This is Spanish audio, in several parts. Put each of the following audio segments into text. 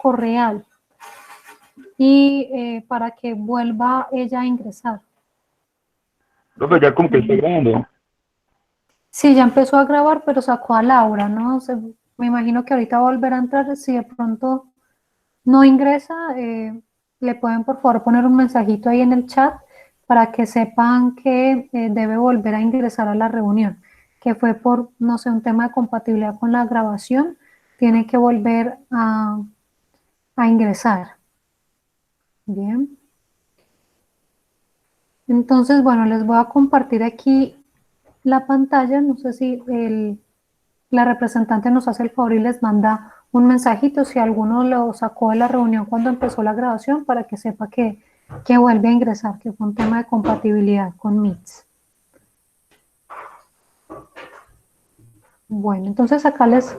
tiempo real y para que vuelva ella a ingresar. Profe, ya como que está grabando. Sí, ya empezó a grabar, pero sacó a Laura, ¿no? Me imagino que ahorita va a volver a entrar. Si de pronto no ingresa, le pueden por favor poner un mensajito ahí en el chat para que sepan que debe volver a ingresar a la reunión, que fue por, no sé, un tema de compatibilidad con la grabación, tiene que volver a ingresar. Bien. Entonces, bueno, les voy a compartir aquí la pantalla. No sé si la representante nos hace el favor y les manda un mensajito si alguno lo sacó de la reunión cuando empezó la grabación para que sepa que vuelve a ingresar, que fue un tema de compatibilidad con Meets. Bueno, entonces acá les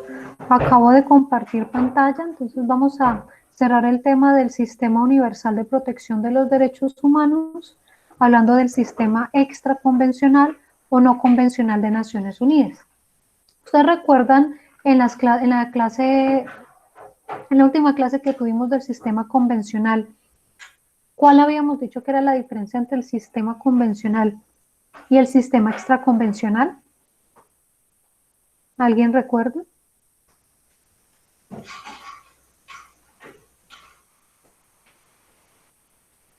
acabo de compartir pantalla, entonces vamos a cerrar el tema del Sistema Universal de Protección de los Derechos Humanos, hablando del sistema extraconvencional o no convencional de Naciones Unidas. Ustedes recuerdan en la última clase que tuvimos del sistema convencional, ¿cuál habíamos dicho que era la diferencia entre el sistema convencional y el sistema extraconvencional? ¿Alguien recuerda?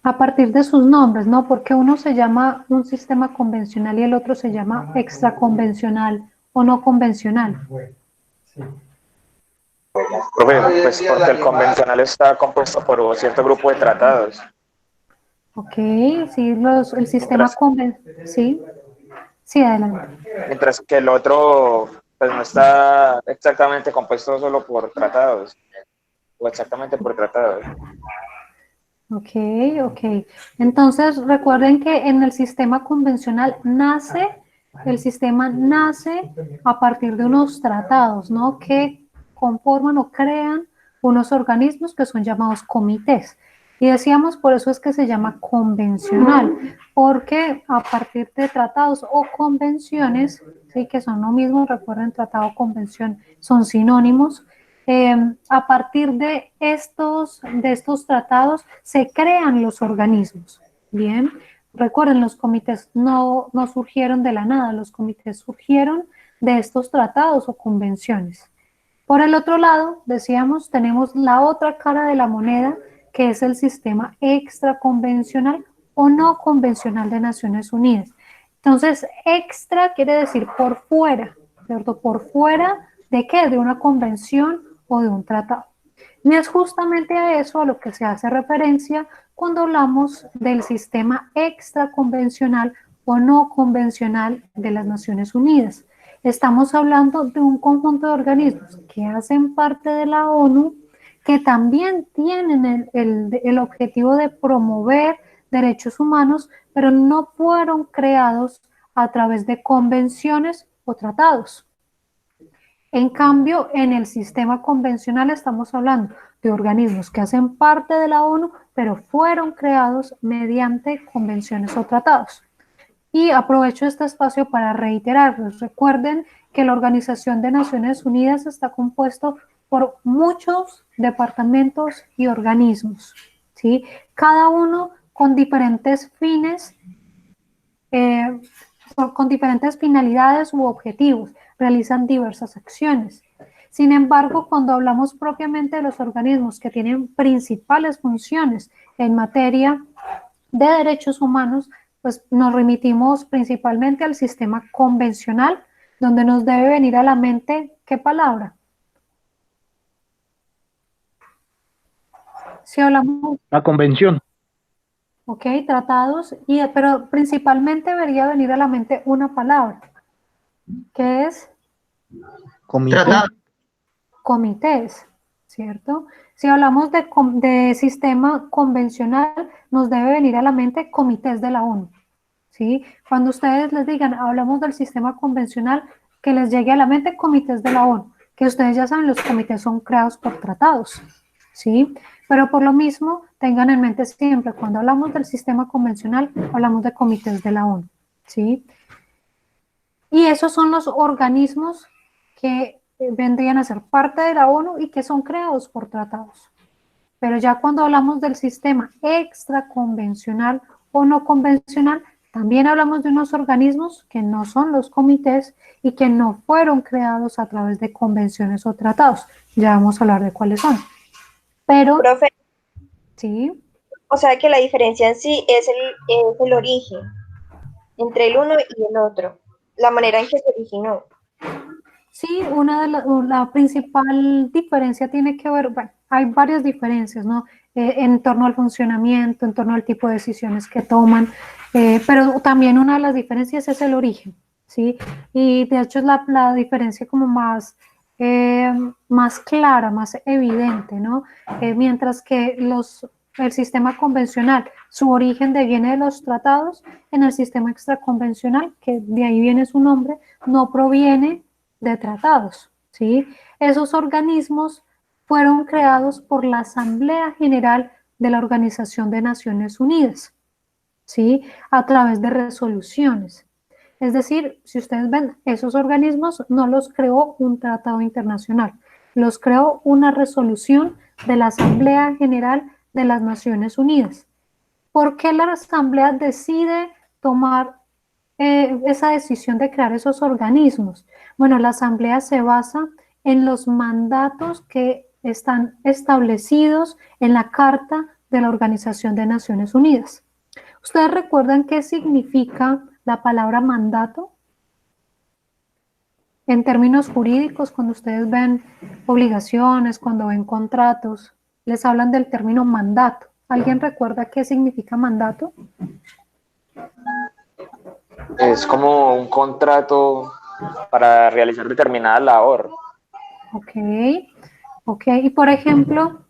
A partir de sus nombres, ¿no? Porque uno se llama un sistema convencional y el otro se llama extraconvencional o no convencional. Profe, pues porque el convencional está compuesto por un cierto grupo de tratados. Ok, sí, el sistema convencional, sí, sí, adelante. Mientras que el otro pues no está exactamente compuesto solo por tratados, o exactamente por tratados. Ok, ok. Entonces recuerden que en el sistema convencional el sistema nace a partir de unos tratados, ¿no? Que conforman o crean unos organismos que son llamados comités. Y decíamos, por eso es que se llama convencional, porque a partir de tratados o convenciones, sí, que son lo mismo, recuerden, tratado o convención son sinónimos. A partir de estos tratados se crean los organismos. Bien, recuerden, los comités no surgieron de la nada, los comités surgieron de estos tratados o convenciones. Por el otro lado, decíamos, tenemos la otra cara de la moneda, que es el sistema extraconvencional o no convencional de Naciones Unidas. Entonces, extra quiere decir por fuera, ¿cierto? ¿Por fuera de qué? De una convención o de un tratado. Y es justamente a eso a lo que se hace referencia cuando hablamos del sistema extraconvencional o no convencional de las Naciones Unidas. Estamos hablando de un conjunto de organismos que hacen parte de la ONU, que también tienen el objetivo de promover derechos humanos, pero no fueron creados a través de convenciones o tratados. En cambio, en el sistema convencional estamos hablando de organismos que hacen parte de la ONU, pero fueron creados mediante convenciones o tratados. Y aprovecho este espacio para reiterarles, recuerden que la Organización de Naciones Unidas está compuesto por muchos departamentos y organismos, ¿sí? Cada uno con diferentes fines, con diferentes finalidades u objetivos, realizan diversas acciones. Sin embargo, cuando hablamos propiamente de los organismos que tienen principales funciones en materia de derechos humanos, pues nos remitimos principalmente al sistema convencional, donde nos debe venir a la mente, ¿qué palabra? Si hablamos, La convención. ok, tratados, pero principalmente debería venir a la mente una palabra, que es Comité. comités, ¿cierto? Si hablamos de sistema convencional, nos debe venir a la mente comités de la ONU, ¿sí? Cuando ustedes les digan, hablamos del sistema convencional, que les llegue a la mente comités de la ONU, que ustedes ya saben, los comités son creados por tratados, ¿sí? Pero por lo mismo, tengan en mente siempre, cuando hablamos del sistema convencional, hablamos de comités de la ONU, ¿sí? Y esos son los organismos que vendrían a ser parte de la ONU y que son creados por tratados. Pero ya cuando hablamos del sistema extraconvencional o no convencional, también hablamos de unos organismos que no son los comités y que no fueron creados a través de convenciones o tratados. Ya vamos a hablar de cuáles son. Pero, Profe, sí, o sea que la diferencia en sí es el origen entre el uno y el otro, la manera en que se originó. sí, la principal diferencia tiene que ver, bueno, hay varias diferencias, ¿no? En torno al funcionamiento, en torno al tipo de decisiones que toman, pero también una de las diferencias es el origen, ¿sí? Y de hecho es la diferencia como más clara, más evidente, ¿no? Mientras que el sistema convencional, su origen viene de los tratados, en el sistema extraconvencional, que de ahí viene su nombre, no proviene de tratados, ¿sí? Esos organismos fueron creados por la Asamblea General de la Organización de Naciones Unidas, ¿sí? A través de resoluciones. Es decir, si ustedes ven, esos organismos no los creó un tratado internacional, los creó una resolución de la Asamblea General de las Naciones Unidas. ¿Por qué la Asamblea decide tomar esa decisión de crear esos organismos? Bueno, la Asamblea se basa en los mandatos que están establecidos en la Carta de la Organización de Naciones Unidas. ¿Ustedes recuerdan qué significa la palabra mandato? En términos jurídicos, cuando ustedes ven obligaciones, cuando ven contratos, les hablan del término mandato. ¿Alguien recuerda qué significa mandato? Es como un contrato para realizar determinada labor. Ok, ok. Y por ejemplo,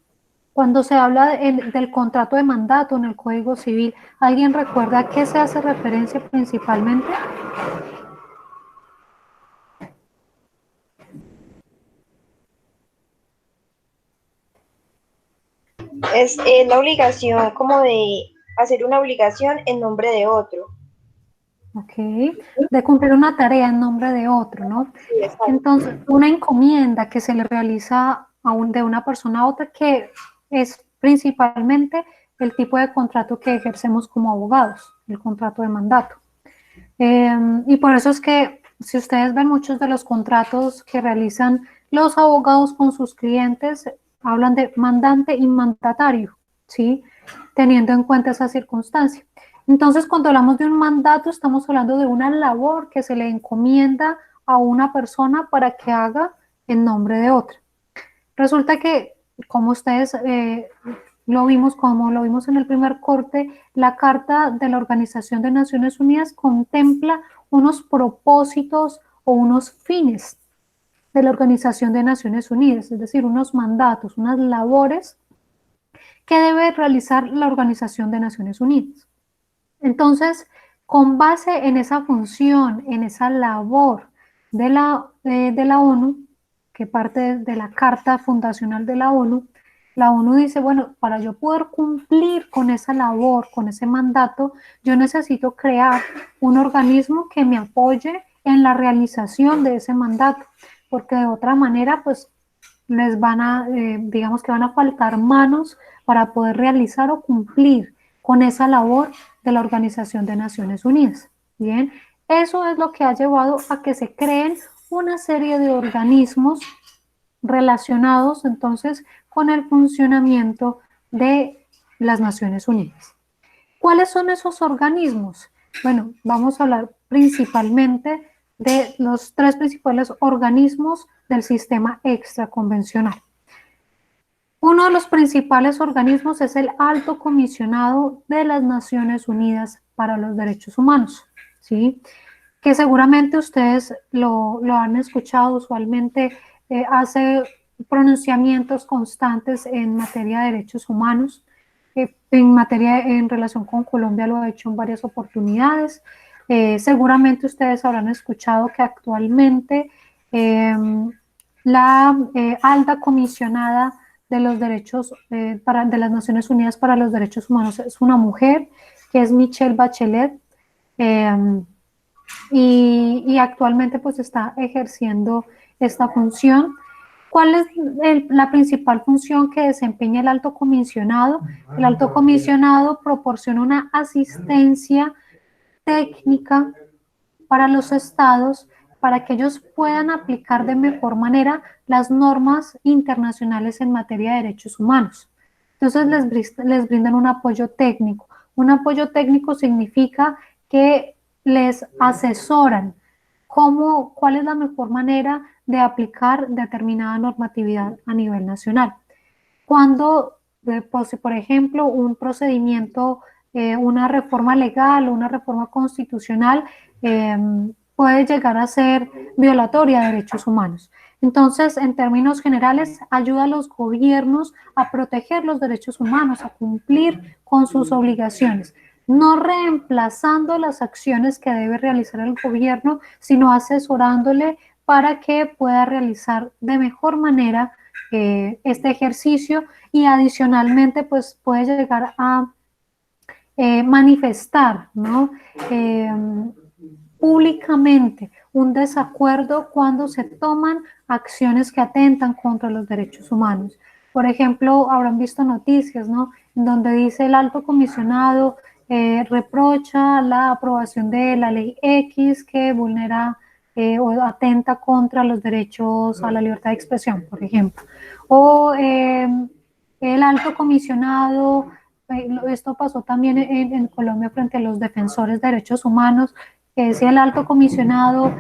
cuando se habla del contrato de mandato en el Código Civil, ¿alguien recuerda a qué se hace referencia principalmente? Es la obligación como de hacer una obligación en nombre de otro. Ok, de cumplir una tarea en nombre de otro, ¿no? Sí, exacto. Entonces, una encomienda que se le realiza de una persona a otra, que es principalmente el tipo de contrato que ejercemos como abogados, el contrato de mandato. Y por eso es que si ustedes ven muchos de los contratos que realizan los abogados con sus clientes, hablan de mandante y mandatario, ¿sí? Teniendo en cuenta esa circunstancia. Entonces, cuando hablamos de un mandato, estamos hablando de una labor que se le encomienda a una persona para que haga en nombre de otra. Resulta que, como ustedes como lo vimos en el primer corte, la Carta de la Organización de Naciones Unidas contempla unos propósitos o unos fines de la Organización de Naciones Unidas, es decir, unos mandatos, unas labores que debe realizar la Organización de Naciones Unidas. Entonces, con base en esa función, en esa labor de la ONU, que parte de la Carta Fundacional de la ONU dice, bueno, para yo poder cumplir con esa labor, con ese mandato, yo necesito crear un organismo que me apoye en la realización de ese mandato, porque de otra manera, pues, digamos que van a faltar manos para poder realizar o cumplir con esa labor de la Organización de Naciones Unidas. Bien, eso es lo que ha llevado a que se creen una serie de organismos relacionados entonces con el funcionamiento de las Naciones Unidas. ¿Cuáles son esos organismos? Bueno, vamos a hablar principalmente de los tres principales organismos del sistema extraconvencional. Uno de los principales organismos es el Alto Comisionado de las Naciones Unidas para los Derechos Humanos, ¿sí? Que seguramente ustedes lo han escuchado usualmente, hace pronunciamientos constantes en materia de derechos humanos, en relación con Colombia lo ha hecho en varias oportunidades. Seguramente ustedes habrán escuchado que actualmente la alta comisionada de los derechos de las Naciones Unidas para los Derechos Humanos es una mujer, que es Michelle Bachelet, y actualmente pues está ejerciendo esta función. ¿Cuál es la principal función que desempeña el alto comisionado? El alto comisionado proporciona una asistencia técnica para los estados para que ellos puedan aplicar de mejor manera las normas internacionales en materia de derechos humanos. Entonces les brindan un apoyo técnico. Un apoyo técnico significa que les asesoran cuál es la mejor manera de aplicar determinada normatividad a nivel nacional. Cuando, pues, por ejemplo, un procedimiento, una reforma legal o una reforma constitucional puede llegar a ser violatoria de derechos humanos. Entonces, en términos generales, ayuda a los gobiernos a proteger los derechos humanos, a cumplir con sus obligaciones, no reemplazando las acciones que debe realizar el gobierno, sino asesorándole para que pueda realizar de mejor manera este ejercicio, y adicionalmente pues puede llegar a manifestar, ¿no? Públicamente un desacuerdo cuando se toman acciones que atentan contra los derechos humanos. Por ejemplo, habrán visto noticias, ¿no?, en donde dice el alto comisionado reprocha la aprobación de la ley X que vulnera o atenta contra los derechos a la libertad de expresión, por ejemplo. O el alto comisionado, esto pasó también en Colombia frente a los defensores de derechos humanos, que decía el alto comisionado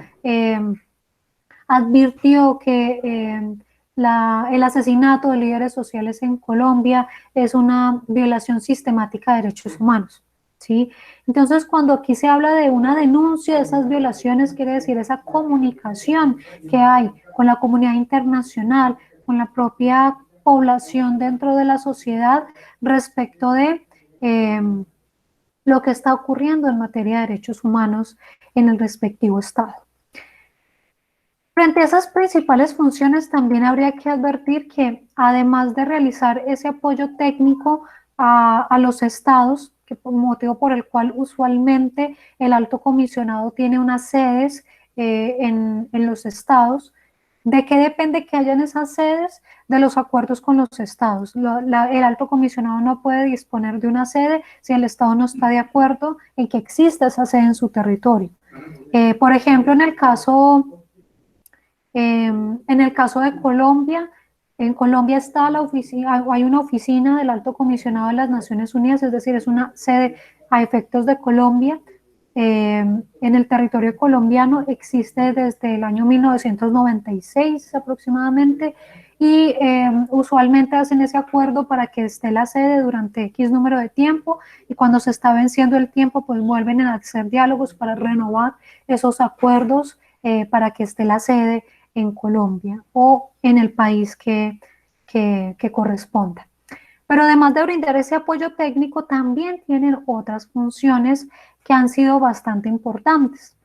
advirtió que el asesinato de líderes sociales en Colombia es una violación sistemática de derechos humanos, ¿sí? Entonces, cuando aquí se habla de una denuncia de esas violaciones, quiere decir esa comunicación que hay con la comunidad internacional, con la propia población dentro de la sociedad respecto de lo que está ocurriendo en materia de derechos humanos en el respectivo estado. Frente a esas principales funciones, también habría que advertir que, además de realizar ese apoyo técnico a los estados, que por motivo por el cual usualmente el alto comisionado tiene unas sedes en los estados, ¿de qué depende que hayan esas sedes? De los acuerdos con los estados. El alto comisionado no puede disponer de una sede si el estado no está de acuerdo en que exista esa sede en su territorio. Por ejemplo, en el caso de Colombia, en Colombia está la oficina, hay una oficina del alto comisionado de las Naciones Unidas, es decir, es una sede a efectos de Colombia. En el territorio colombiano existe desde el año 1996 aproximadamente, y usualmente hacen ese acuerdo para que esté la sede durante X número de tiempo, y cuando se está venciendo el tiempo pues vuelven a hacer diálogos para renovar esos acuerdos para que esté la sede en Colombia o en el país que corresponda. Pero además de brindar ese apoyo técnico, también tienen otras funciones que han sido bastante importantes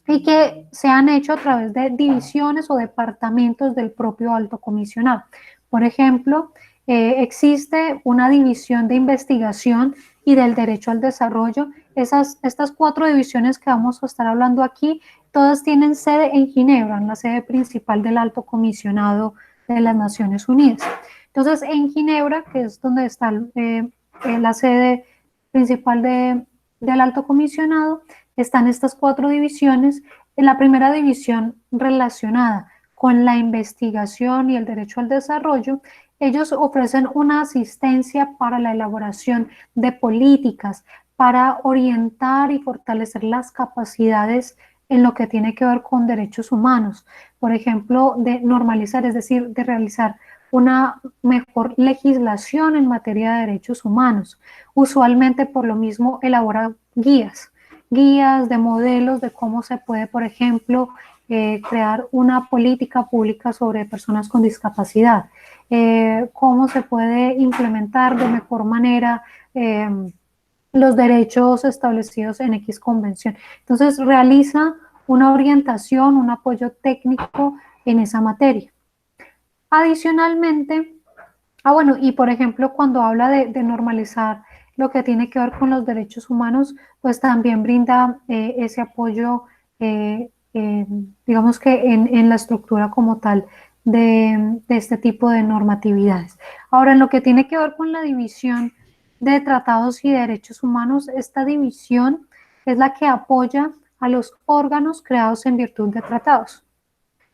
y que se han hecho a través de divisiones o departamentos del propio alto comisionado. Por ejemplo, existe una división de investigación y del derecho al desarrollo. Estas 4 divisiones que vamos a estar hablando aquí, todas tienen sede en Ginebra, en la sede principal del alto comisionado de las Naciones Unidas. Entonces, en Ginebra, que es donde está la sede principal del alto comisionado, están estas 4 divisiones. En la primera división, relacionada con la investigación y el derecho al desarrollo, ellos ofrecen una asistencia para la elaboración de políticas, para orientar y fortalecer las capacidades en lo que tiene que ver con derechos humanos. Por ejemplo, de normalizar, es decir, de realizar una mejor legislación en materia de derechos humanos. Usualmente, por lo mismo, elabora guías de modelos de cómo se puede, por ejemplo, crear una política pública sobre personas con discapacidad, cómo se puede implementar de mejor manera los derechos establecidos en X convención. Entonces, realiza una orientación, un apoyo técnico en esa materia. Adicionalmente, bueno, y por ejemplo, cuando habla de normalizar lo que tiene que ver con los derechos humanos, pues también brinda ese apoyo, digamos que en la estructura como tal de este tipo de normatividades. Ahora, en lo que tiene que ver con la división de tratados y derechos humanos, esta división es la que apoya a los órganos creados en virtud de tratados.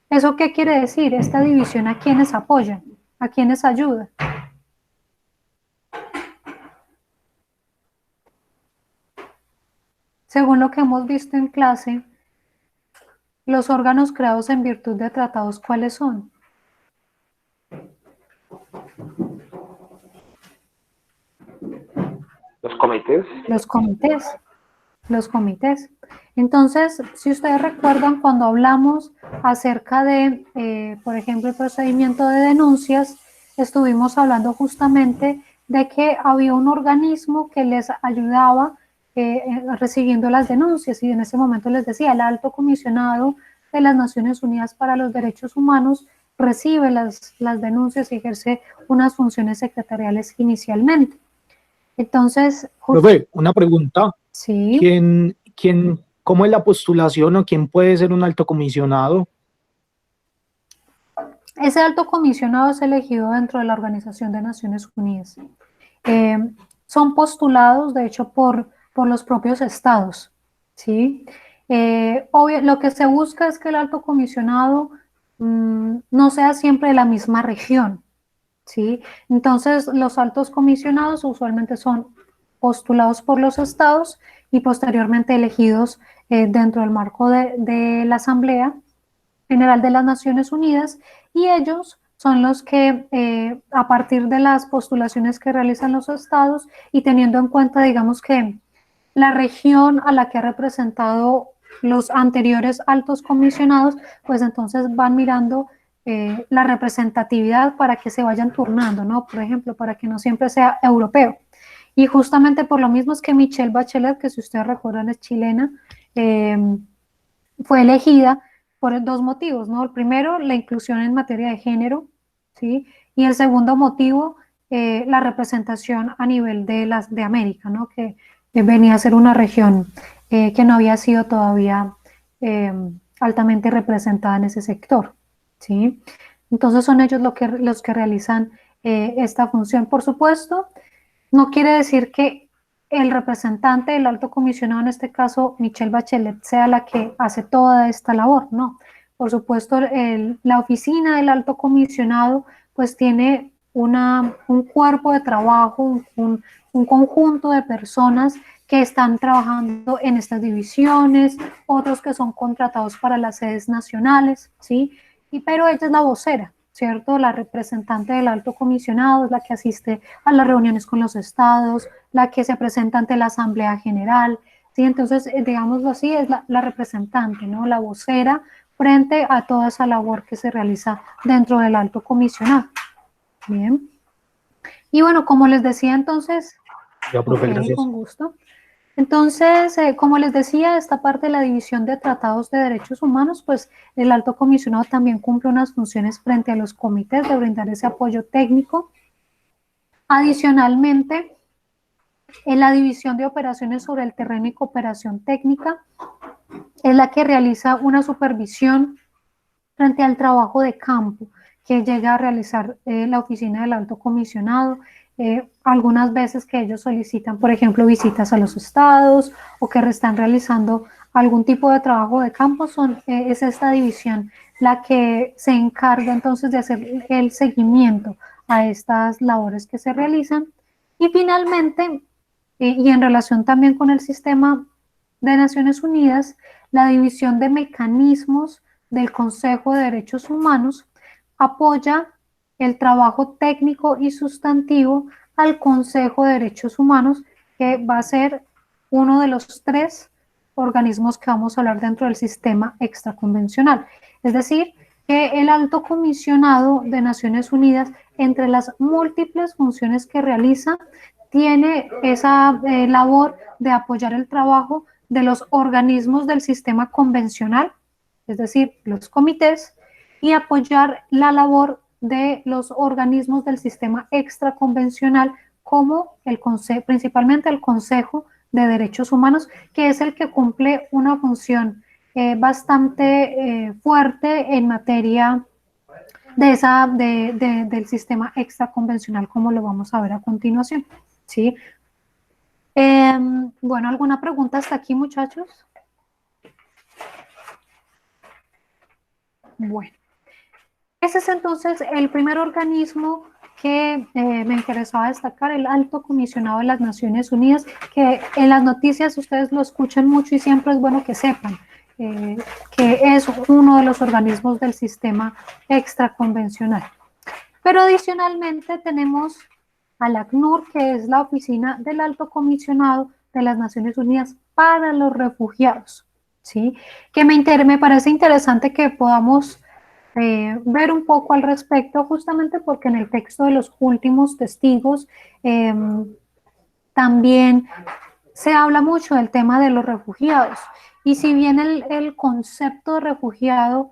¿Eso qué quiere decir? Esta división, ¿a quiénes apoya? ¿A quiénes ayuda? Según lo que hemos visto en clase, los órganos creados en virtud de tratados, ¿cuáles son? Los comités. Los comités. Los comités. Entonces, si ustedes recuerdan, cuando hablamos acerca de, por ejemplo, el procedimiento de denuncias, estuvimos hablando justamente de que había un organismo que les ayudaba recibiendo las denuncias, y en ese momento les decía, el Alto Comisionado de las Naciones Unidas para los Derechos Humanos recibe las denuncias y ejerce unas funciones secretariales inicialmente. Entonces, Profe, una pregunta. sí. ¿Cómo es la postulación o quién puede ser un alto comisionado? Ese alto comisionado es elegido dentro de la Organización de Naciones Unidas. Son postulados, de hecho, por los propios estados, ¿sí? Obvio, lo que se busca es que el alto comisionado no sea siempre de la misma región, ¿sí? Entonces, los altos comisionados usualmente son postulados por los estados y posteriormente elegidos dentro del marco de la Asamblea General de las Naciones Unidas, y ellos son los que, a partir de las postulaciones que realizan los estados y teniendo en cuenta, digamos, que la región a la que ha representado los anteriores altos comisionados, pues entonces van mirando la representatividad para que se vayan turnando, ¿no? Por ejemplo, para que no siempre sea europeo. Y justamente por lo mismo es que Michelle Bachelet, que si ustedes recuerdan es chilena, fue elegida por dos motivos, ¿no? El primero, la inclusión en materia de género, ¿sí? Y el segundo motivo, la representación a nivel de América, ¿no? Que venía a ser una región que no había sido todavía altamente representada en ese sector, ¿sí? Entonces son ellos los que realizan esta función. Por supuesto, no quiere decir que el representante del alto comisionado, en este caso Michelle Bachelet, sea la que hace toda esta labor, no. Por supuesto, la oficina del alto comisionado pues tiene un cuerpo de trabajo, un conjunto de personas que están trabajando en estas divisiones, otros que son contratados para las sedes nacionales, ¿sí? Pero ella es la vocera, ¿cierto? La representante del alto comisionado es la que asiste a las reuniones con los estados, la que se presenta ante la Asamblea General, ¿sí? Entonces, digámoslo así, es la representante, ¿no? La vocera frente a toda esa labor que se realiza dentro del alto comisionado. Bien. Y bueno, como les decía entonces, Ya, profe, okay, gracias. con gusto. Entonces, como les decía, esta parte de la división de tratados de derechos humanos, pues el alto comisionado también cumple unas funciones frente a los comités de brindar ese apoyo técnico. Adicionalmente, en la división de operaciones sobre el terreno y cooperación técnica, es la que realiza una supervisión frente al trabajo de campo que llega a realizar la oficina del alto comisionado. Algunas veces que ellos solicitan, por ejemplo, visitas a los estados o que están realizando algún tipo de trabajo de campo, es esta división la que se encarga entonces de hacer el seguimiento a estas labores que se realizan. Y finalmente, y en relación también con el sistema de Naciones Unidas, la división de mecanismos del Consejo de Derechos Humanos apoya el trabajo técnico y sustantivo al Consejo de Derechos Humanos, que va a ser uno de los 3 organismos que vamos a hablar dentro del sistema extraconvencional. Es decir, que el alto comisionado de Naciones Unidas, entre las múltiples funciones que realiza, tiene esa labor de apoyar el trabajo de los organismos del sistema convencional, es decir, los comités, y apoyar la labor de los organismos del sistema extraconvencional, como principalmente el Consejo de Derechos Humanos, que es el que cumple una función bastante fuerte en materia del sistema extraconvencional, como lo vamos a ver a continuación, ¿sí? Bueno, ¿alguna pregunta hasta aquí, muchachos? Bueno, ese es entonces el primer organismo que me interesaba destacar, el Alto Comisionado de las Naciones Unidas, que en las noticias ustedes lo escuchan mucho y siempre es bueno que sepan que es uno de los organismos del sistema extraconvencional. Pero adicionalmente tenemos al ACNUR, que es la oficina del Alto Comisionado de las Naciones Unidas para los Refugiados, ¿sí? Que me parece interesante que podamos ver un poco al respecto, justamente porque en el texto de los últimos testigos también se habla mucho del tema de los refugiados. Y si bien el concepto de refugiado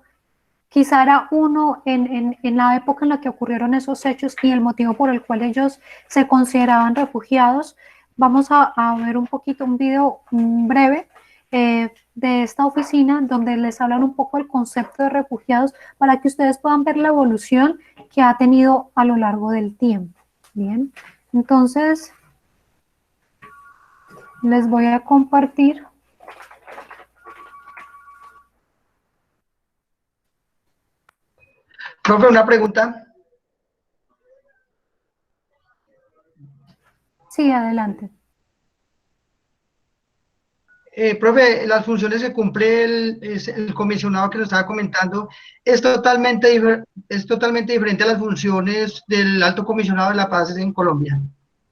quizá era uno en la época en la que ocurrieron esos hechos y el motivo por el cual ellos se consideraban refugiados, vamos a ver un poquito, un video breve de esta oficina donde les hablan un poco del concepto de refugiados para que ustedes puedan ver la evolución que ha tenido a lo largo del tiempo. Bien, entonces les voy a compartir. Profe, una pregunta. Sí, adelante. Profe, las funciones que cumple el comisionado que nos estaba comentando es totalmente diferente a las funciones del Alto Comisionado de la Paz en Colombia.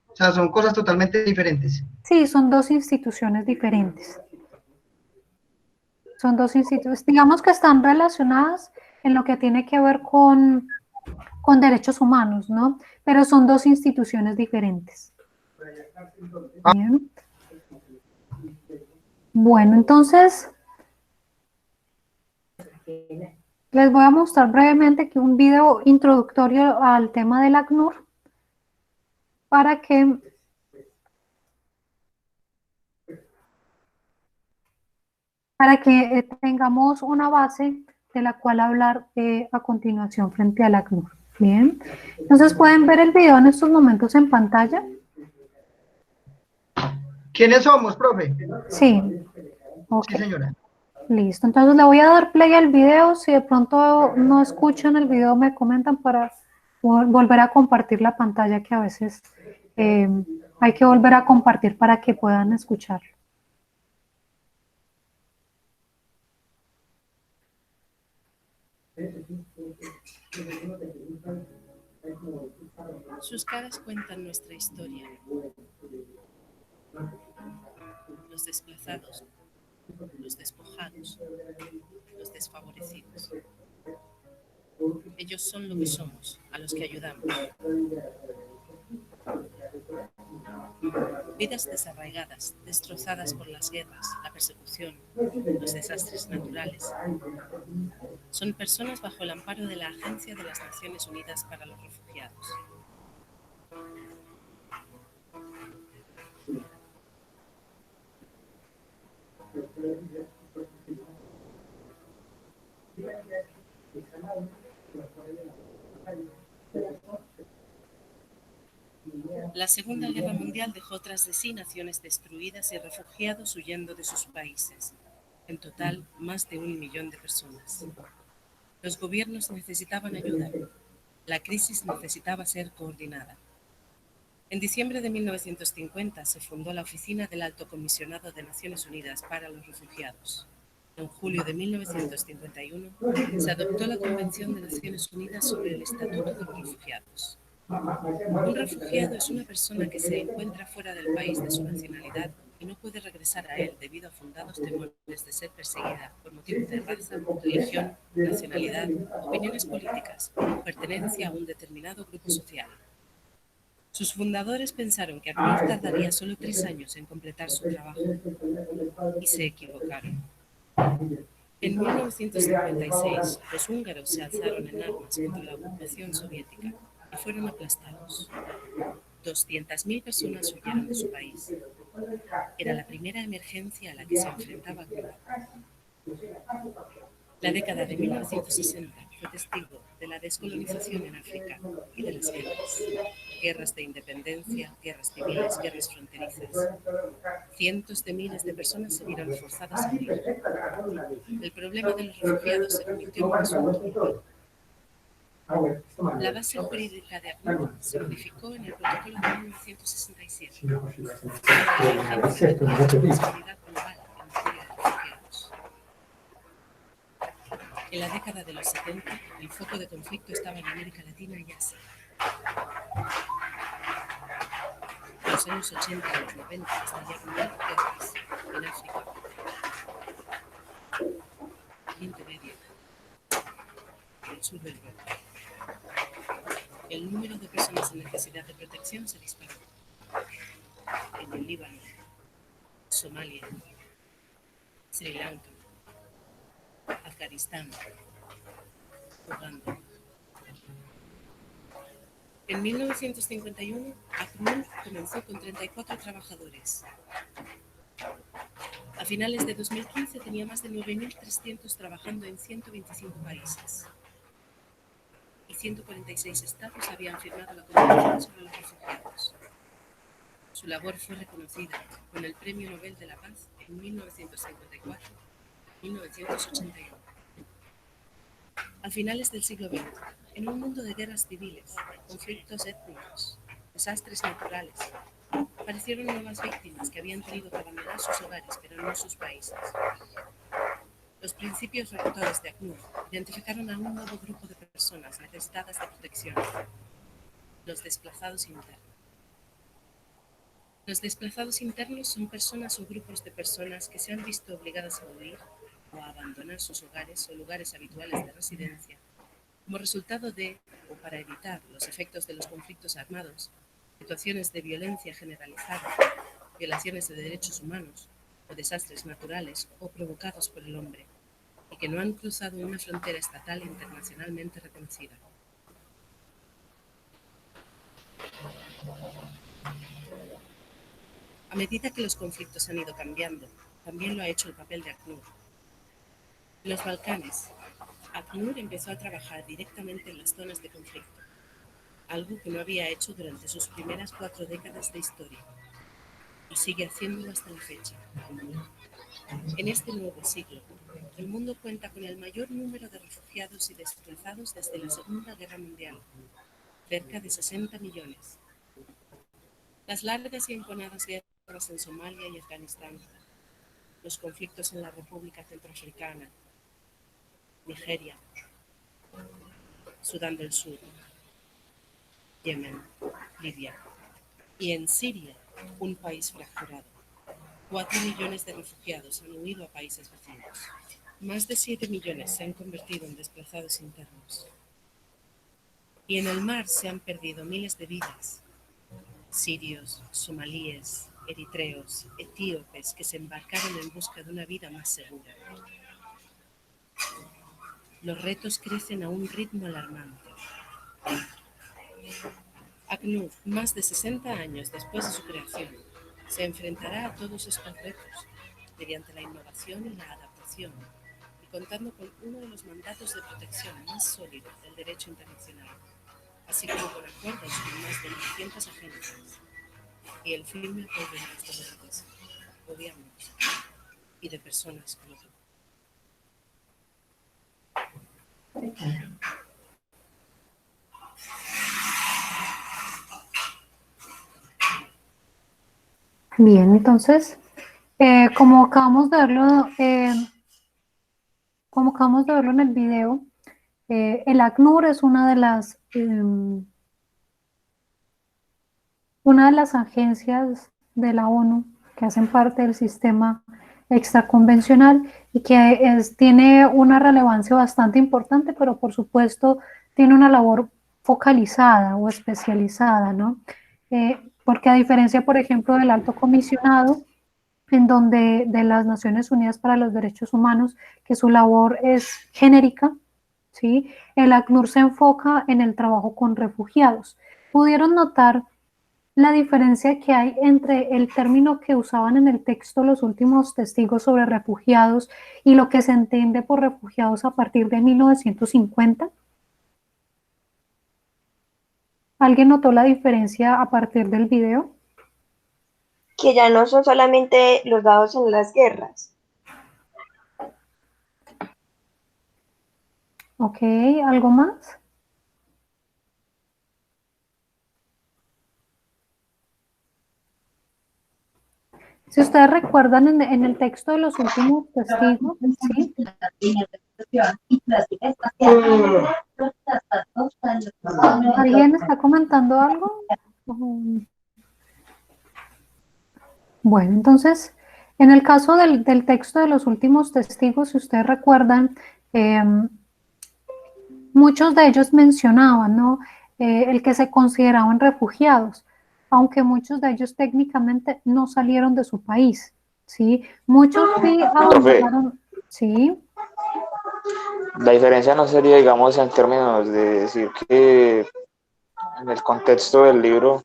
O sea, son cosas totalmente diferentes. Sí, son dos instituciones diferentes. Son dos instituciones, digamos que están relacionadas en lo que tiene que ver con derechos humanos, ¿no? Pero son dos instituciones diferentes. Bien. Bueno, entonces les voy a mostrar brevemente que un video introductorio al tema del ACNUR para que tengamos una base de la cual hablar a continuación frente al ACNUR. Bien, entonces pueden ver el video en estos momentos en pantalla. ¿Quiénes somos, profe? Sí, ok. Sí, señora. Listo, entonces le voy a dar play al video. Si de pronto no escuchan el video, me comentan para volver a compartir la pantalla, que a veces hay que volver a compartir para que puedan escucharlo. Sus caras cuentan nuestra historia. Los desplazados, los despojados, los desfavorecidos. Ellos son lo que somos, a los que ayudamos. Vidas desarraigadas, destrozadas por las guerras, la persecución, los desastres naturales. Son personas bajo el amparo de la Agencia de las Naciones Unidas para los Refugiados. La Segunda Guerra Mundial dejó tras de sí naciones destruidas y refugiados huyendo de sus países. En total, más de 1 millón de personas. Los gobiernos necesitaban ayuda. La crisis necesitaba ser coordinada. En diciembre de 1950 se fundó la Oficina del Alto Comisionado de Naciones Unidas para los Refugiados. En julio de 1951 se adoptó la Convención de Naciones Unidas sobre el Estatuto de los Refugiados. Un refugiado es una persona que se encuentra fuera del país de su nacionalidad y no puede regresar a él debido a fundados temores de ser perseguida por motivos de raza, religión, nacionalidad, opiniones políticas o pertenencia a un determinado grupo social. Sus fundadores pensaron que ACNUR tardaría solo 3 años en completar su trabajo y se equivocaron. En 1956, los húngaros se alzaron en armas contra la ocupación soviética y fueron aplastados. 200.000 personas huyeron de su país. Era la primera emergencia a la que se enfrentaba ACNUR. La década de 1960 fue testigo de la la descolonización en África y de las guerras. Guerras de independencia, guerras civiles, guerras fronterizas. Cientos de miles de personas se vieron forzadas a huir. El problema de los refugiados se convirtió en un asunto global. La base jurídica de ACNUR se modificó en el protocolo de 1967. La Agencia de Responsabilidad Global en materia de refugiados. En la década de los 70, el foco de conflicto estaba en América Latina y Asia. En los años 80 y los 90 estallaron guerras en África, Oriente Medio, el sur del globo. El número de personas en necesidad de protección se disparó. En el Líbano, Somalia, Sri Lanka, Afganistán, Uganda. En 1951, ACNUR comenzó con 34 trabajadores. A finales de 2015 tenía más de 9.300 trabajando en 125 países. Y 146 estados habían firmado la Convención sobre los Refugiados. Su labor fue reconocida con el Premio Nobel de la Paz en 1954 y 1981. A finales del siglo XX, en un mundo de guerras civiles, conflictos étnicos, desastres naturales, aparecieron nuevas víctimas que habían tenido que abandonar sus hogares, pero no sus países. Los principios rectores de ACNUR identificaron a un nuevo grupo de personas necesitadas de protección: los desplazados internos. Los desplazados internos son personas o grupos de personas que se han visto obligadas a huir o a abandonar sus hogares o lugares habituales de residencia como resultado de o para evitar los efectos de los conflictos armados, situaciones de violencia generalizada, violaciones de derechos humanos o desastres naturales o provocados por el hombre, y que no han cruzado una frontera estatal internacionalmente reconocida. A medida que los conflictos han ido cambiando, también lo ha hecho el papel de ACNUR. En los Balcanes, ACNUR empezó a trabajar directamente en las zonas de conflicto, algo que no había hecho durante sus primeras 4 décadas de historia, y sigue haciéndolo hasta la fecha. En este nuevo siglo, el mundo cuenta con el mayor número de refugiados y desplazados desde la Segunda Guerra Mundial, cerca de 60 millones. Las largas y enconadas guerras en Somalia y Afganistán, los conflictos en la República Centroafricana, Nigeria, Sudán del Sur, Yemen, Libia y en Siria, un país fracturado. 4 millones de refugiados han huido a países vecinos. Más de 7 millones se han convertido en desplazados internos. Y en el mar se han perdido miles de vidas. Sirios, somalíes, eritreos, etíopes que se embarcaron en busca de una vida más segura. Los retos crecen a un ritmo alarmante. ACNUR, más de 60 años después de su creación, se enfrentará a todos estos retos mediante la innovación y la adaptación, y contando con uno de los mandatos de protección más sólidos del derecho internacional, así como con acuerdos con más de 900 agencias y el firme apoyo de los gobernantes, gobiernos y de personas como tú. Bien, entonces, como acabamos de verlo, en el video, el ACNUR es una de las agencias de la ONU que hacen parte del sistema extraconvencional y que tiene una relevancia bastante importante, pero por supuesto tiene una labor focalizada o especializada, ¿no? Porque a diferencia, por ejemplo, del Alto Comisionado, en donde de las Naciones Unidas para los Derechos Humanos, que su labor es genérica, ¿sí? El ACNUR se enfoca en el trabajo con refugiados. ¿Pudieron notar la diferencia que hay entre el término que usaban en el texto los últimos testigos sobre refugiados y lo que se entiende por refugiados a partir de 1950? ¿Alguien notó la diferencia a partir del video? Que ya no son solamente los dados en las guerras. Ok, ¿algo más? Si ustedes recuerdan en el texto de los últimos testigos, ¿sí? ¿Alguien está comentando algo? Bueno, entonces, en el caso del texto de los últimos testigos, si ustedes recuerdan, muchos de ellos mencionaban, ¿no? El que se consideraban refugiados, aunque muchos de ellos técnicamente no salieron de su país, ¿sí? Muchos sí abandonaron, ¿sí? La diferencia no sería, digamos, en términos de decir que en el contexto del libro,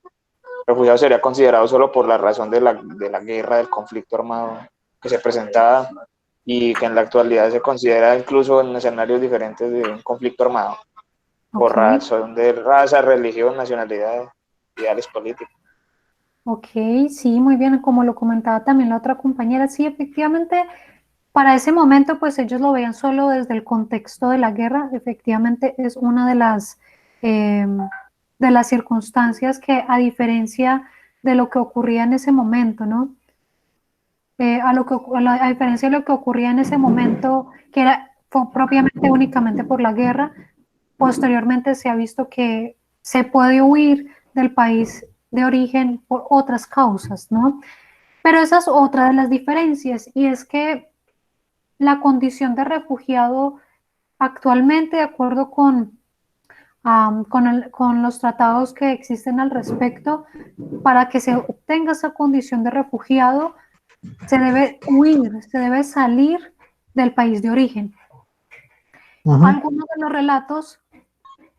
refugiado sería considerado solo por la razón de la guerra, del conflicto armado que se presentaba, y que en la actualidad se considera incluso en escenarios diferentes de un conflicto armado, por Ok. razón de raza, religión, nacionalidad, ideales políticos. Ok, sí, muy bien, como lo comentaba también la otra compañera, sí, efectivamente, para ese momento, pues ellos lo veían solo desde el contexto de la guerra, efectivamente es una de las circunstancias que, a diferencia de lo que ocurría en ese momento, ¿no? A diferencia de lo que ocurría en ese momento, fue propiamente únicamente por la guerra, posteriormente se ha visto que se puede huir del país de origen por otras causas, ¿no? Pero esa es otra de las diferencias, y es que la condición de refugiado actualmente, de acuerdo con los tratados que existen al respecto, para que se obtenga esa condición de refugiado, se debe huir, se debe salir del país de origen. Algunos de los relatos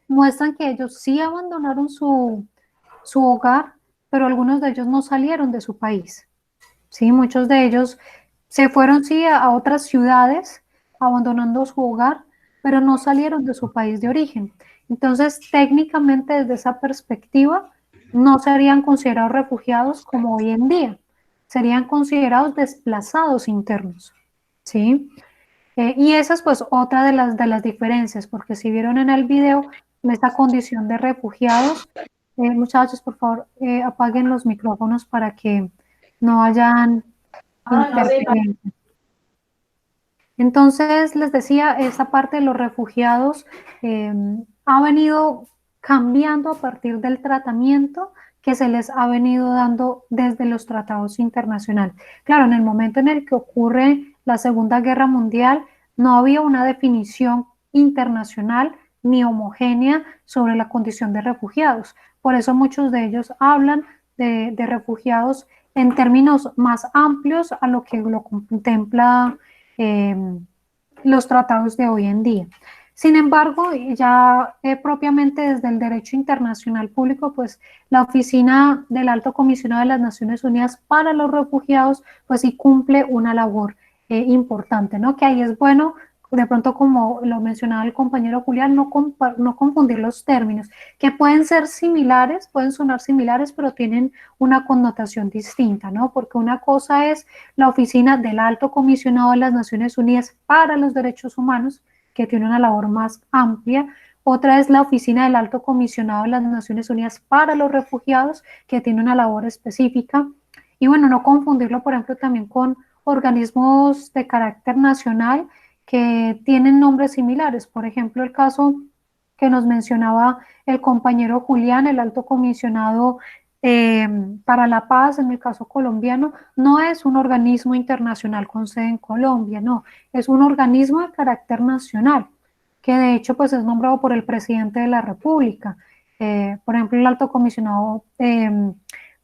muestran que ellos sí abandonaron su hogar, pero algunos de ellos no salieron de su país. Sí, muchos de ellos se fueron sí a otras ciudades, abandonando su hogar, pero no salieron de su país de origen. Entonces, técnicamente, desde esa perspectiva, no serían considerados refugiados como hoy en día, serían considerados desplazados internos, ¿sí? Y esa es pues otra de las diferencias, porque si vieron en el video, en esta condición de refugiados, muchachos, por favor, apaguen los micrófonos para que no hayan interferencias. Entonces, les decía, esa parte de los refugiados ha venido cambiando a partir del tratamiento que se les ha venido dando desde los tratados internacionales. Claro, en el momento en el que ocurre la Segunda Guerra Mundial, no había una definición internacional ni homogénea sobre la condición de refugiados. Por eso muchos de ellos hablan de refugiados en términos más amplios a lo que lo contempla los tratados de hoy en día. Sin embargo, ya propiamente desde el derecho internacional público, pues la Oficina del Alto Comisionado de las Naciones Unidas para los Refugiados, pues sí cumple una labor importante, ¿no? Que ahí es bueno, de pronto como lo mencionaba el compañero Julián, no confundir los términos, que pueden ser similares, pueden sonar similares, pero tienen una connotación distinta, ¿no? Porque una cosa es la Oficina del Alto Comisionado de las Naciones Unidas para los Derechos Humanos, que tiene una labor más amplia. Otra es la Oficina del Alto Comisionado de las Naciones Unidas para los Refugiados, que tiene una labor específica. Y bueno, no confundirlo, por ejemplo, también con organismos de carácter nacional que tienen nombres similares. Por ejemplo, el caso que nos mencionaba el compañero Julián, el Alto Comisionado para la Paz, en el caso colombiano, no es un organismo internacional con sede en Colombia, no, es un organismo de carácter nacional, que de hecho pues es nombrado por el presidente de la República. Por ejemplo, el Alto Comisionado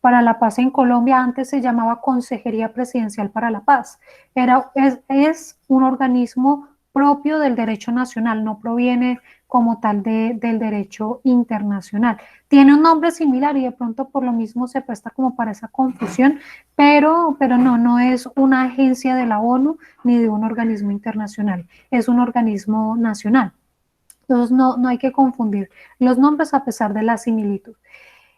para la Paz en Colombia antes se llamaba Consejería Presidencial para la Paz. Es un organismo propio del derecho nacional, no proviene como tal del derecho internacional. Tiene un nombre similar y de pronto por lo mismo se presta como para esa confusión, pero no es una agencia de la ONU ni de un organismo internacional, es un organismo nacional. Entonces no hay que confundir los nombres a pesar de la similitud.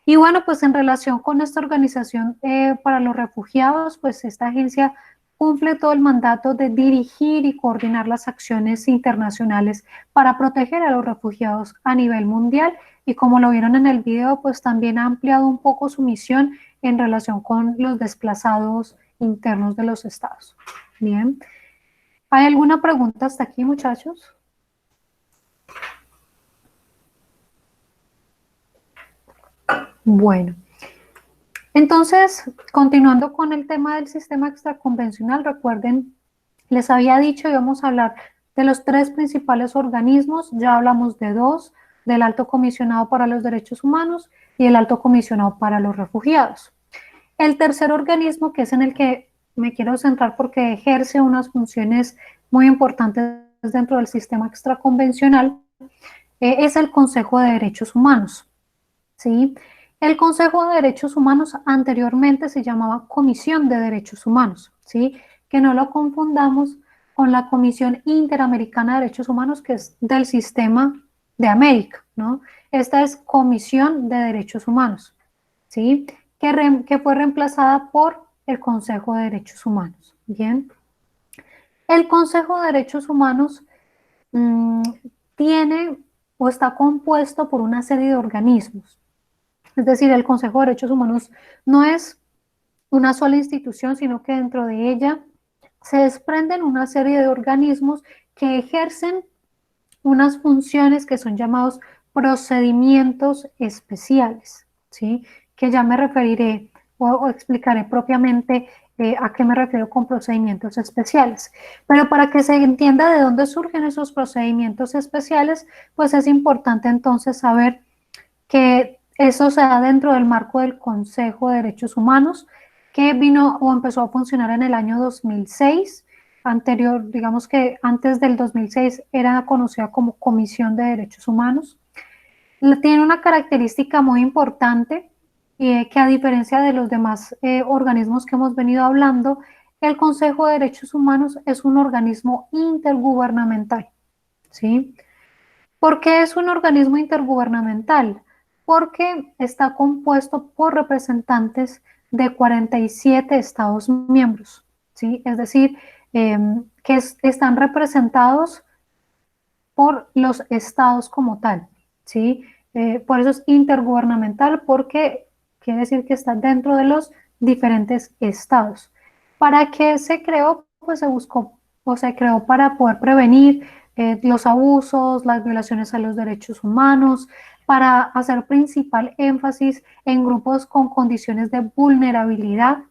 Y bueno, pues en relación con esta organización para los refugiados, pues esta agencia cumple todo el mandato de dirigir y coordinar las acciones internacionales para proteger a los refugiados a nivel mundial, y como lo vieron en el video, pues también ha ampliado un poco su misión en relación con los desplazados internos de los estados. Bien. ¿Hay alguna pregunta hasta aquí, muchachos? Bueno, entonces, continuando con el tema del sistema extraconvencional, recuerden, les había dicho, íbamos a hablar de los 3 principales organismos, ya hablamos de 2, del Alto Comisionado para los Derechos Humanos y el Alto Comisionado para los Refugiados. El tercer organismo, que es en el que me quiero centrar porque ejerce unas funciones muy importantes dentro del sistema extraconvencional, es el Consejo de Derechos Humanos, ¿sí? El Consejo de Derechos Humanos anteriormente se llamaba Comisión de Derechos Humanos, ¿sí? Que no lo confundamos con la Comisión Interamericana de Derechos Humanos, que es del sistema de América, ¿no? Esta es Comisión de Derechos Humanos, ¿sí? Que fue reemplazada por el Consejo de Derechos Humanos, ¿bien? El Consejo de Derechos Humanos tiene o está compuesto por una serie de organismos. Es decir, el Consejo de Derechos Humanos no es una sola institución, sino que dentro de ella se desprenden una serie de organismos que ejercen unas funciones que son llamados procedimientos especiales, ¿sí? Que ya me referiré o explicaré propiamente a qué me refiero con procedimientos especiales. Pero para que se entienda de dónde surgen esos procedimientos especiales, pues es importante entonces saber que eso se da dentro del marco del Consejo de Derechos Humanos, que vino o empezó a funcionar en el año 2006. Anterior, digamos que antes del 2006 era conocida como Comisión de Derechos Humanos. Tiene una característica muy importante, que a diferencia de los demás organismos que hemos venido hablando, el Consejo de Derechos Humanos es un organismo intergubernamental, ¿sí? ¿Por qué es un organismo intergubernamental? Porque está compuesto por representantes de 47 Estados miembros, ¿sí? Es decir, que están representados por los estados como tal, ¿sí? Por eso es intergubernamental, porque quiere decir que está dentro de los diferentes estados. ¿Para qué se creó? Pues se buscó o se creó para poder prevenir los abusos, las violaciones a los derechos humanos, para hacer principal énfasis en grupos con condiciones de vulnerabilidad,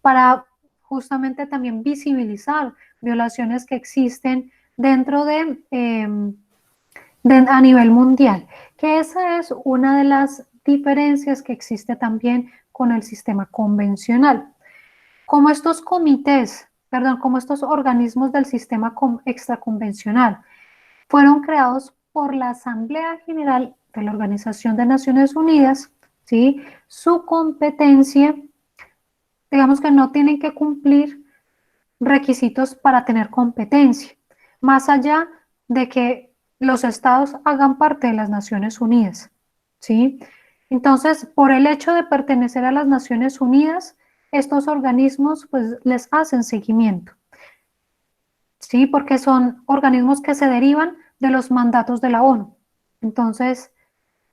para justamente también visibilizar violaciones que existen dentro a nivel mundial, que esa es una de las diferencias que existe también con el sistema convencional. Como estos comités, como estos organismos del sistema extraconvencional fueron creados por la Asamblea General de la Organización de Naciones Unidas, ¿sí? Su competencia, digamos que no tienen que cumplir requisitos para tener competencia, más allá de que los estados hagan parte de las Naciones Unidas, ¿sí? Entonces, por el hecho de pertenecer a las Naciones Unidas, estos organismos pues les hacen seguimiento, ¿sí? Porque son organismos que se derivan de los mandatos de la ONU. Entonces,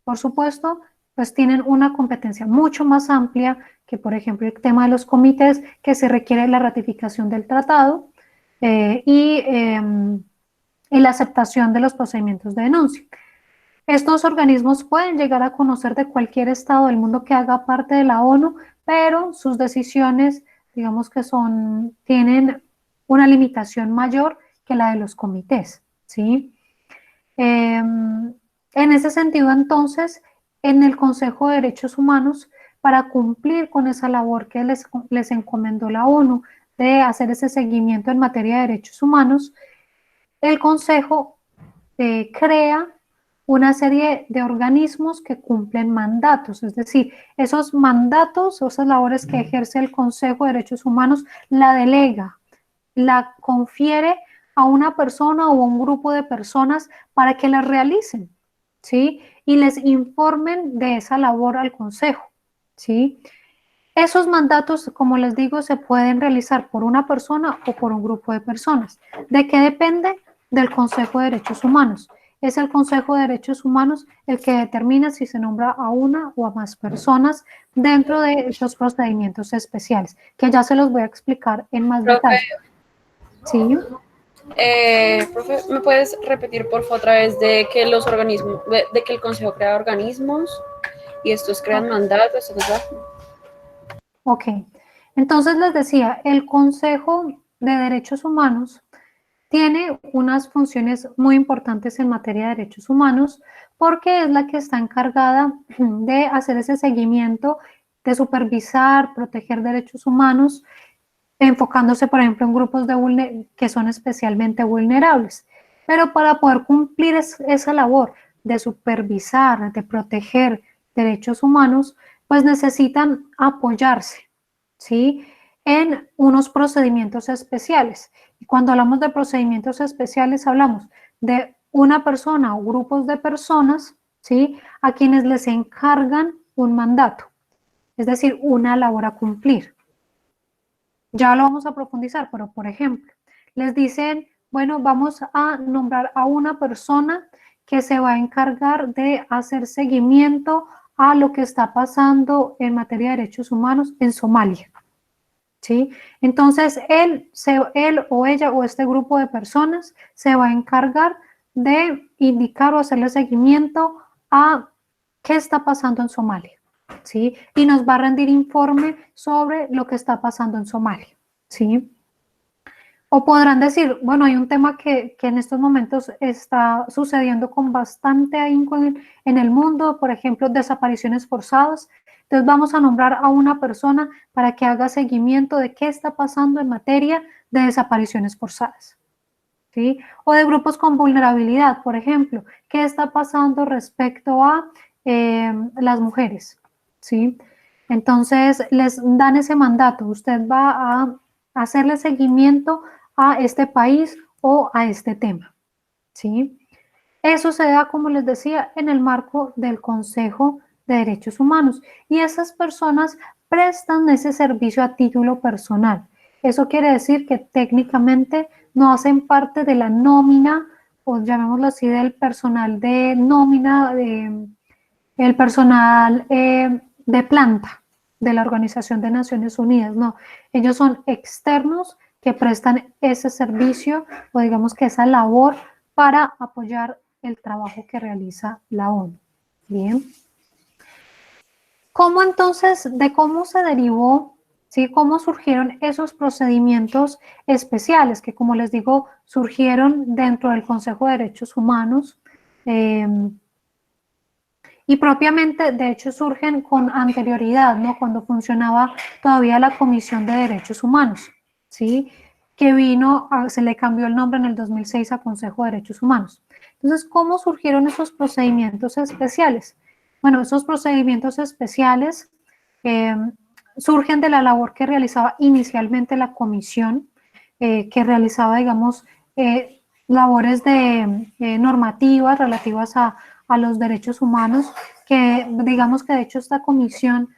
por supuesto, pues tienen una competencia mucho más amplia que, por ejemplo, el tema de los comités, que se requiere la ratificación del tratado y la aceptación de los procedimientos de denuncia. Estos organismos pueden llegar a conocer de cualquier estado del mundo que haga parte de la ONU, pero sus decisiones, digamos que tienen una limitación mayor que la de los comités, ¿sí? En ese sentido, entonces, en el Consejo de Derechos Humanos, para cumplir con esa labor que les encomendó la ONU de hacer ese seguimiento en materia de derechos humanos, el Consejo crea una serie de organismos que cumplen mandatos, es decir, esos mandatos o esas labores que ejerce el Consejo de Derechos Humanos la delega, la confiere a una persona o a un grupo de personas para que las realicen, ¿sí? Y les informen de esa labor al consejo, ¿sí? Esos mandatos, como les digo, se pueden realizar por una persona o por un grupo de personas. ¿De qué depende? Del Consejo de Derechos Humanos. Es el Consejo de Derechos Humanos el que determina si se nombra a una o a más personas dentro de esos procedimientos especiales, que ya se los voy a explicar en más Profe, detalle. ¿Sí? profe, ¿me puedes repetir por favor otra vez de que los organismos, de que el Consejo crea organismos y estos crean mandatos, etcétera? Ok. Entonces les decía, el Consejo de Derechos Humanos tiene unas funciones muy importantes en materia de derechos humanos porque es la que está encargada de hacer ese seguimiento, de supervisar, proteger derechos humanos, enfocándose, por ejemplo, en grupos que son especialmente vulnerables. Pero para poder cumplir esa labor de supervisar, de proteger derechos humanos, pues necesitan apoyarse, ¿sí? En unos procedimientos especiales. Y cuando hablamos de procedimientos especiales, hablamos de una persona o grupos de personas, ¿sí? A quienes les encargan un mandato, es decir, una labor a cumplir. Ya lo vamos a profundizar, pero por ejemplo, les dicen, bueno, vamos a nombrar a una persona que se va a encargar de hacer seguimiento a lo que está pasando en materia de derechos humanos en Somalia. ¿Sí? Entonces, él o ella o este grupo de personas se va a encargar de indicar o hacerle seguimiento a qué está pasando en Somalia, ¿sí? Y nos va a rendir informe sobre lo que está pasando en Somalia, ¿sí? O podrán decir, bueno, hay un tema que en estos momentos está sucediendo con bastante ahínco en el mundo, por ejemplo, desapariciones forzadas. Entonces vamos a nombrar a una persona para que haga seguimiento de qué está pasando en materia de desapariciones forzadas, ¿sí? O de grupos con vulnerabilidad, por ejemplo, qué está pasando respecto a las mujeres, ¿sí? Entonces les dan ese mandato, usted va a hacerle seguimiento a este país o a este tema, ¿sí? Eso se da, como les decía, en el marco del Consejo de Derechos Humanos y esas personas prestan ese servicio a título personal. Eso quiere decir que técnicamente no hacen parte de la nómina, o llamémoslo así, del personal de nómina, el personal de planta de la Organización de Naciones Unidas, no. Ellos son externos que prestan ese servicio o digamos que esa labor para apoyar el trabajo que realiza la ONU. Bien. ¿Cómo entonces, de cómo se derivó, sí, cómo surgieron esos procedimientos especiales que, como les digo, surgieron dentro del Consejo de Derechos Humanos? Y propiamente, de hecho, surgen con anterioridad, ¿no? Cuando funcionaba todavía la Comisión de Derechos Humanos, ¿sí? Que se le cambió el nombre en el 2006 a Consejo de Derechos Humanos. Entonces, ¿cómo surgieron esos procedimientos especiales? Bueno, esos procedimientos especiales surgen de la labor que realizaba inicialmente la comisión, que realizaba, digamos, labores normativas relativas a los derechos humanos, que digamos que de hecho esta comisión,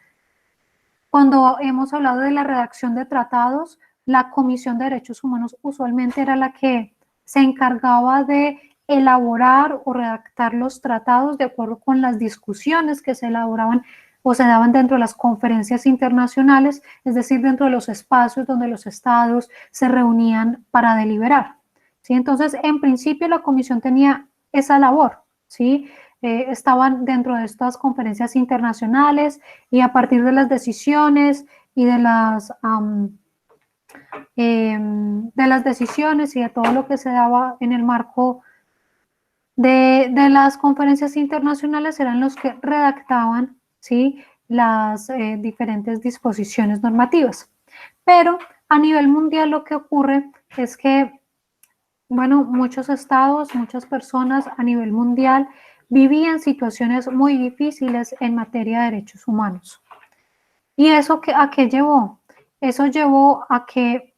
cuando hemos hablado de la redacción de tratados, la Comisión de Derechos Humanos usualmente era la que se encargaba de elaborar o redactar los tratados de acuerdo con las discusiones que se elaboraban o se daban dentro de las conferencias internacionales, es decir, dentro de los espacios donde los estados se reunían para deliberar, ¿sí? Entonces, en principio la comisión tenía esa labor, ¿sí? Estaban dentro de estas conferencias internacionales y a partir de las decisiones y de las decisiones y de todo lo que se daba en el marco de las conferencias internacionales eran los que redactaban, ¿sí? Las diferentes disposiciones normativas. Pero a nivel mundial lo que ocurre es que, bueno, muchos estados, muchas personas a nivel mundial vivían situaciones muy difíciles en materia de derechos humanos. ¿Y eso a qué llevó? Eso llevó a que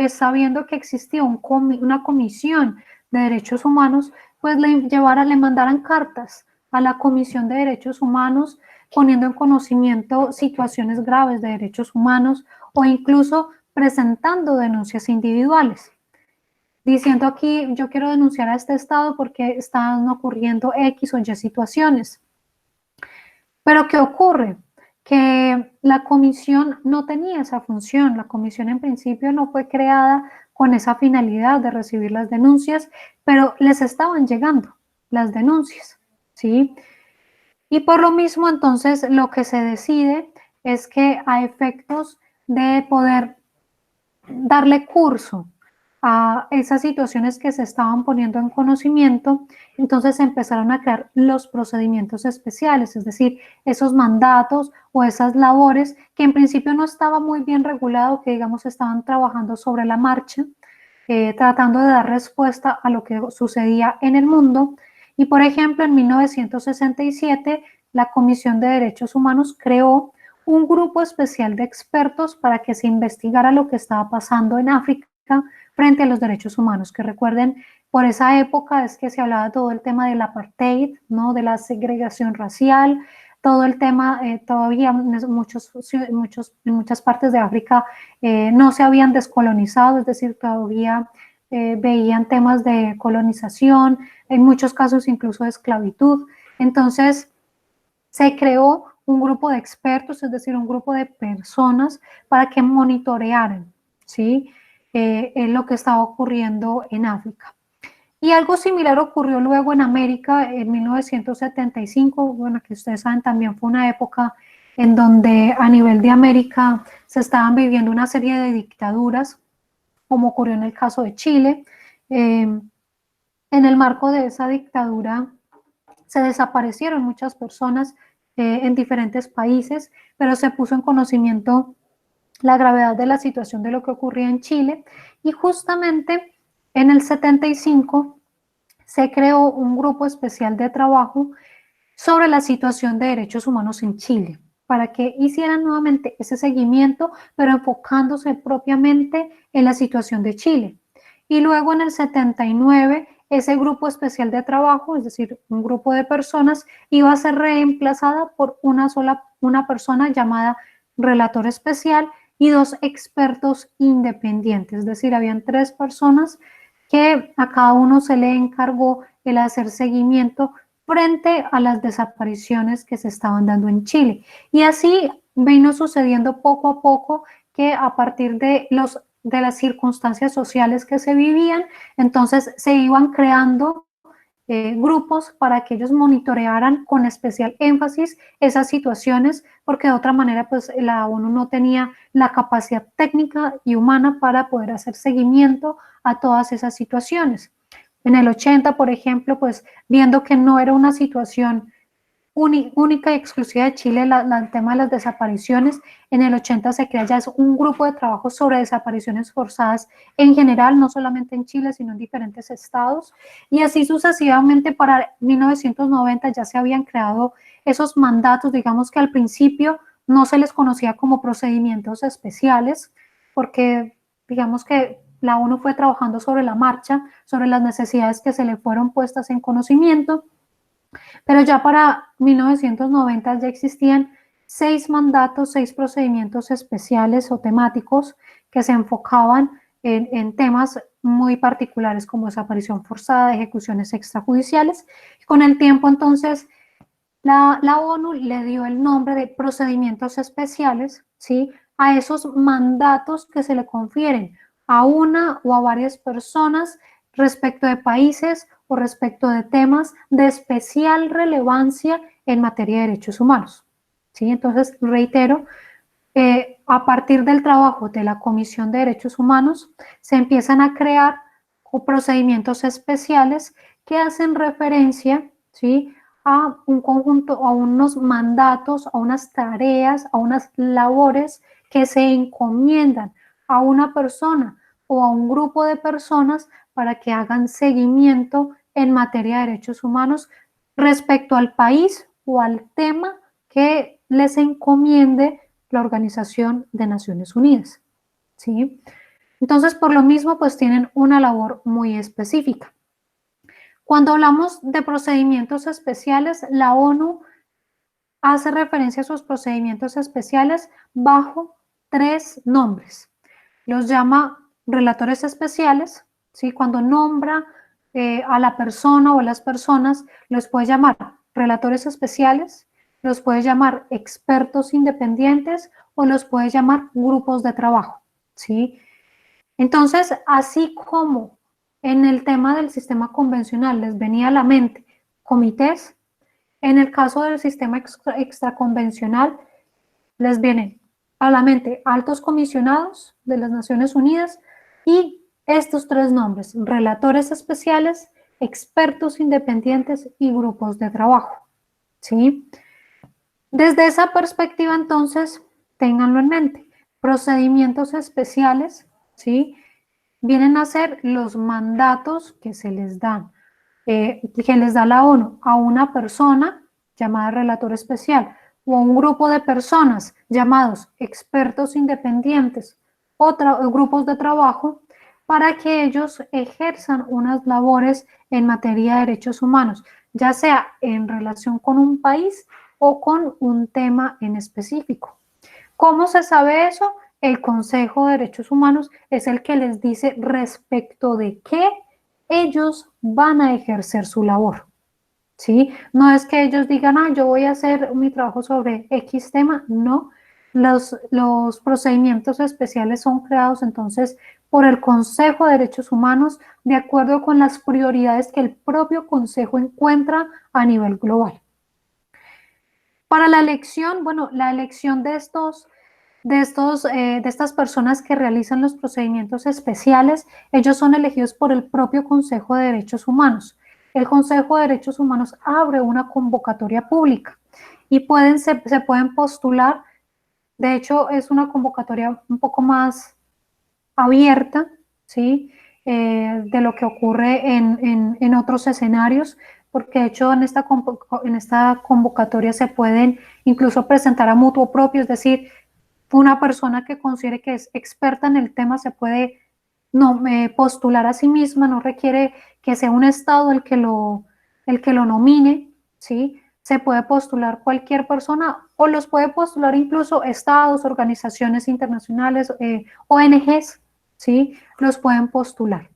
sabiendo que existía una comisión de derechos humanos, pues le mandaran cartas a la Comisión de Derechos Humanos poniendo en conocimiento situaciones graves de derechos humanos o incluso presentando denuncias individuales, diciendo aquí yo quiero denunciar a este Estado porque están ocurriendo X o Y situaciones. Pero ¿qué ocurre? Que la comisión no tenía esa función. La comisión en principio no fue creada con esa finalidad de recibir las denuncias, pero les estaban llegando las denuncias, ¿sí? Y por lo mismo, entonces, lo que se decide es que a efectos de poder darle curso a esas situaciones que se estaban poniendo en conocimiento, entonces se empezaron a crear los procedimientos especiales, es decir, esos mandatos o esas labores que en principio no estaba muy bien regulado, que digamos estaban trabajando sobre la marcha, tratando de dar respuesta a lo que sucedía en el mundo. Y por ejemplo, en 1967, la Comisión de Derechos Humanos creó un grupo especial de expertos para que se investigara lo que estaba pasando en África frente a los derechos humanos, que recuerden, por esa época es que se hablaba todo el tema del apartheid, ¿no? De la segregación racial, todo el tema, todavía en muchas partes de África no se habían descolonizado, es decir, todavía veían temas de colonización, en muchos casos incluso de esclavitud. Entonces, se creó un grupo de expertos, es decir, un grupo de personas para que monitorearan, ¿sí? Lo que estaba ocurriendo en África. Y algo similar ocurrió luego en América en 1975, bueno, que ustedes saben también fue una época en donde a nivel de América se estaban viviendo una serie de dictaduras, como ocurrió en el caso de Chile. En el marco de esa dictadura se desaparecieron muchas personas en diferentes países, pero se puso en conocimiento la gravedad de la situación de lo que ocurría en Chile y justamente en el 75 se creó un grupo especial de trabajo sobre la situación de derechos humanos en Chile, para que hicieran nuevamente ese seguimiento, pero enfocándose propiamente en la situación de Chile. Y luego en el 79, ese grupo especial de trabajo, es decir, un grupo de personas, iba a ser reemplazada por una persona llamada relator especial y 2 expertos independientes, es decir, habían 3 personas que a cada uno se le encargó el hacer seguimiento frente a las desapariciones que se estaban dando en Chile. Y así vino sucediendo poco a poco que a partir de las circunstancias sociales que se vivían, entonces se iban creando grupos para que ellos monitorearan con especial énfasis esas situaciones, porque de otra manera pues la ONU no tenía la capacidad técnica y humana para poder hacer seguimiento a todas esas situaciones. En el 80, por ejemplo, pues viendo que no era una situación única y exclusiva de Chile, el tema de las desapariciones, en el 80 se crea ya un grupo de trabajo sobre desapariciones forzadas en general, no solamente en Chile, sino en diferentes estados, y así sucesivamente para 1990 ya se habían creado esos mandatos, digamos que al principio no se les conocía como procedimientos especiales, porque digamos que la ONU fue trabajando sobre la marcha, sobre las necesidades que se le fueron puestas en conocimiento, pero ya para 1990 ya existían 6 mandatos, 6 procedimientos especiales o temáticos que se enfocaban en temas muy particulares como desaparición forzada, ejecuciones extrajudiciales. Con el tiempo entonces la ONU le dio el nombre de procedimientos especiales, ¿sí?, a esos mandatos que se le confieren a una o a varias personas respecto de países o respecto de temas de especial relevancia en materia de derechos humanos. ¿Sí? Entonces, reitero, a partir del trabajo de la Comisión de Derechos Humanos, se empiezan a crear procedimientos especiales que hacen referencia, ¿sí?, a un conjunto, a unos mandatos, a unas tareas, a unas labores que se encomiendan a una persona o a un grupo de personas para que hagan seguimiento en materia de derechos humanos respecto al país o al tema que les encomiende la Organización de Naciones Unidas, ¿sí? Entonces, por lo mismo, pues tienen una labor muy específica. Cuando hablamos de procedimientos especiales, la ONU hace referencia a sus procedimientos especiales bajo 3 nombres. Los llama relatores especiales, ¿sí? Cuando nombra a la persona o a las personas, los puede llamar relatores especiales, los puede llamar expertos independientes o los puede llamar grupos de trabajo, ¿sí? Entonces, así como en el tema del sistema convencional les venía a la mente comités, en el caso del sistema extraconvencional les vienen a la mente altos comisionados de las Naciones Unidas y estos 3 nombres, relatores especiales, expertos independientes y grupos de trabajo, ¿sí? Desde esa perspectiva, entonces, ténganlo en mente, procedimientos especiales, ¿sí? Vienen a ser los mandatos que se les dan, que les da la ONU a una persona llamada relator especial o a un grupo de personas llamados expertos independientes o grupos de trabajo para que ellos ejerzan unas labores en materia de derechos humanos, ya sea en relación con un país o con un tema en específico. ¿Cómo se sabe eso? El Consejo de Derechos Humanos es el que les dice respecto de qué ellos van a ejercer su labor, ¿sí? No es que ellos digan, yo voy a hacer mi trabajo sobre X tema, no. Los procedimientos especiales son creados entonces por el Consejo de Derechos Humanos de acuerdo con las prioridades que el propio Consejo encuentra a nivel global. Para la elección, bueno, la elección de estas personas que realizan los procedimientos especiales, ellos son elegidos por el propio Consejo de Derechos Humanos. El Consejo de Derechos Humanos abre una convocatoria pública y se pueden postular. De hecho, es una convocatoria un poco más abierta, ¿sí? De lo que ocurre en otros escenarios, porque de hecho en esta convocatoria se pueden incluso presentar a mutuo propio, es decir, una persona que considere que es experta en el tema se puede postular a sí misma, no requiere que sea un Estado el que lo nomine, ¿sí? Se puede postular cualquier persona o los puede postular incluso estados, organizaciones internacionales, ONGs, ¿sí? Los pueden postular.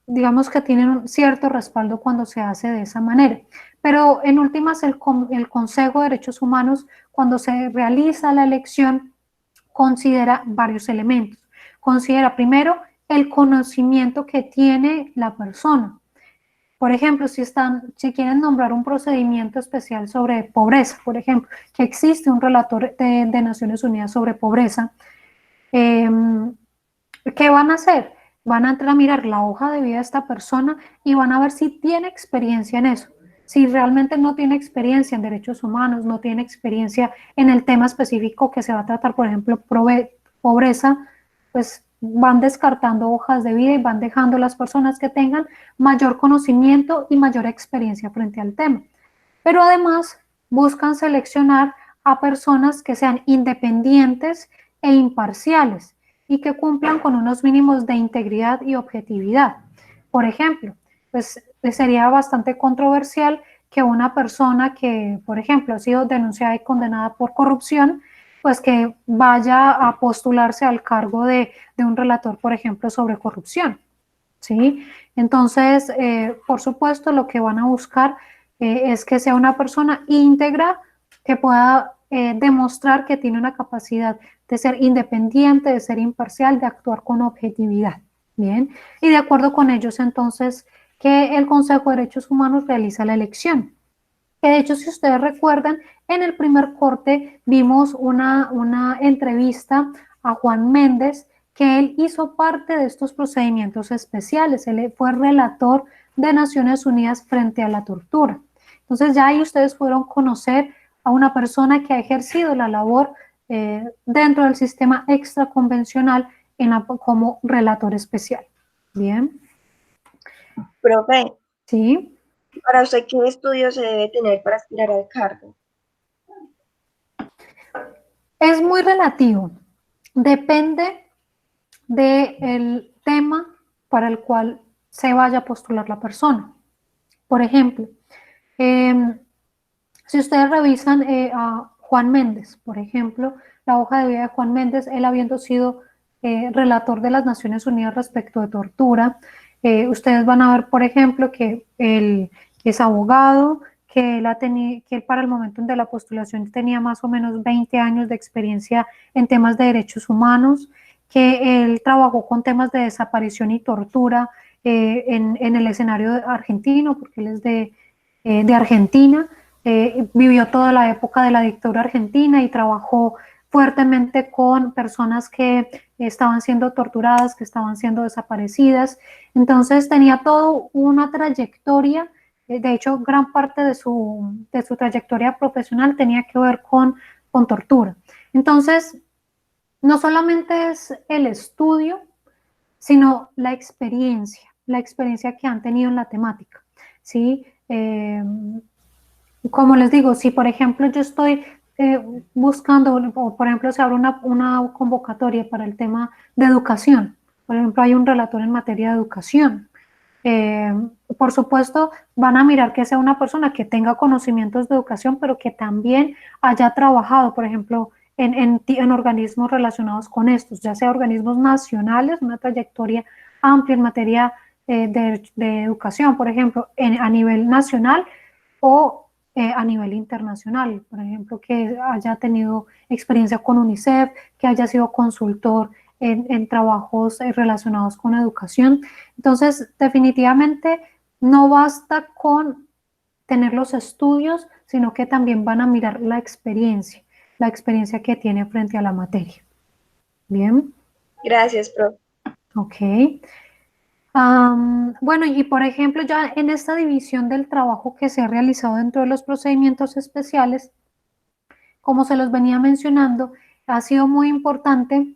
Digamos que tienen un cierto respaldo cuando se hace de esa manera. Pero en últimas, el Consejo de Derechos Humanos, cuando se realiza la elección, considera varios elementos. Considera primero el conocimiento que tiene la persona. Por ejemplo, si quieren nombrar un procedimiento especial sobre pobreza, por ejemplo, que existe un relator de Naciones Unidas sobre pobreza, ¿qué van a hacer? Van a entrar a mirar la hoja de vida de esta persona y van a ver si tiene experiencia en eso. Si realmente no tiene experiencia en derechos humanos, no tiene experiencia en el tema específico que se va a tratar, por ejemplo, pobreza, pues van descartando hojas de vida y van dejando las personas que tengan mayor conocimiento y mayor experiencia frente al tema. Pero además buscan seleccionar a personas que sean independientes e imparciales y que cumplan con unos mínimos de integridad y objetividad. Por ejemplo, pues sería bastante controversial que una persona que, por ejemplo, ha sido denunciada y condenada por corrupción, pues que vaya a postularse al cargo de un relator, por ejemplo, sobre corrupción, ¿sí? Entonces, por supuesto, lo que van a buscar es que sea una persona íntegra que pueda demostrar que tiene una capacidad de ser independiente, de ser imparcial, de actuar con objetividad, ¿bien? Y de acuerdo con ellos, entonces, que el Consejo de Derechos Humanos realiza la elección. Que de hecho, si ustedes recuerdan, en el primer corte vimos una entrevista a Juan Méndez, que él hizo parte de estos procedimientos especiales. Él fue relator de Naciones Unidas frente a la tortura. Entonces ya ahí ustedes pudieron conocer a una persona que ha ejercido la labor dentro del sistema extraconvencional como relator especial. Bien. Profe, Sí. ¿para usted qué estudio se debe tener para aspirar al cargo? Es muy relativo. Depende del tema para el cual se vaya a postular la persona. Por ejemplo, si ustedes revisan a Juan Méndez, por ejemplo, la hoja de vida de Juan Méndez, él habiendo sido relator de las Naciones Unidas respecto de tortura, ustedes van a ver, por ejemplo, que él es abogado, que él para el momento de la postulación tenía más o menos 20 años de experiencia en temas de derechos humanos, que él trabajó con temas de desaparición y tortura en el escenario argentino, porque él es de Argentina. Vivió toda la época de la dictadura argentina y trabajó fuertemente con personas que estaban siendo torturadas, que estaban siendo desaparecidas. Entonces tenía toda una trayectoria, de hecho gran parte de su trayectoria profesional tenía que ver con tortura. Entonces, no solamente es el estudio, sino la experiencia que han tenido en la temática, ¿sí? Como les digo, si por ejemplo yo estoy buscando, o por ejemplo se abre una convocatoria para el tema de educación, por ejemplo hay un relator en materia de educación, por supuesto van a mirar que sea una persona que tenga conocimientos de educación, pero que también haya trabajado, por ejemplo, en organismos relacionados con estos, ya sea organismos nacionales, una trayectoria amplia en materia de educación, por ejemplo, a nivel nacional o a nivel internacional, por ejemplo, que haya tenido experiencia con UNICEF, que haya sido consultor en trabajos relacionados con educación. Entonces, definitivamente no basta con tener los estudios, sino que también van a mirar la experiencia que tiene frente a la materia. Bien. Gracias, profe. Ok. Bueno, y por ejemplo, ya en esta división del trabajo que se ha realizado dentro de los procedimientos especiales, como se los venía mencionando, ha sido muy importante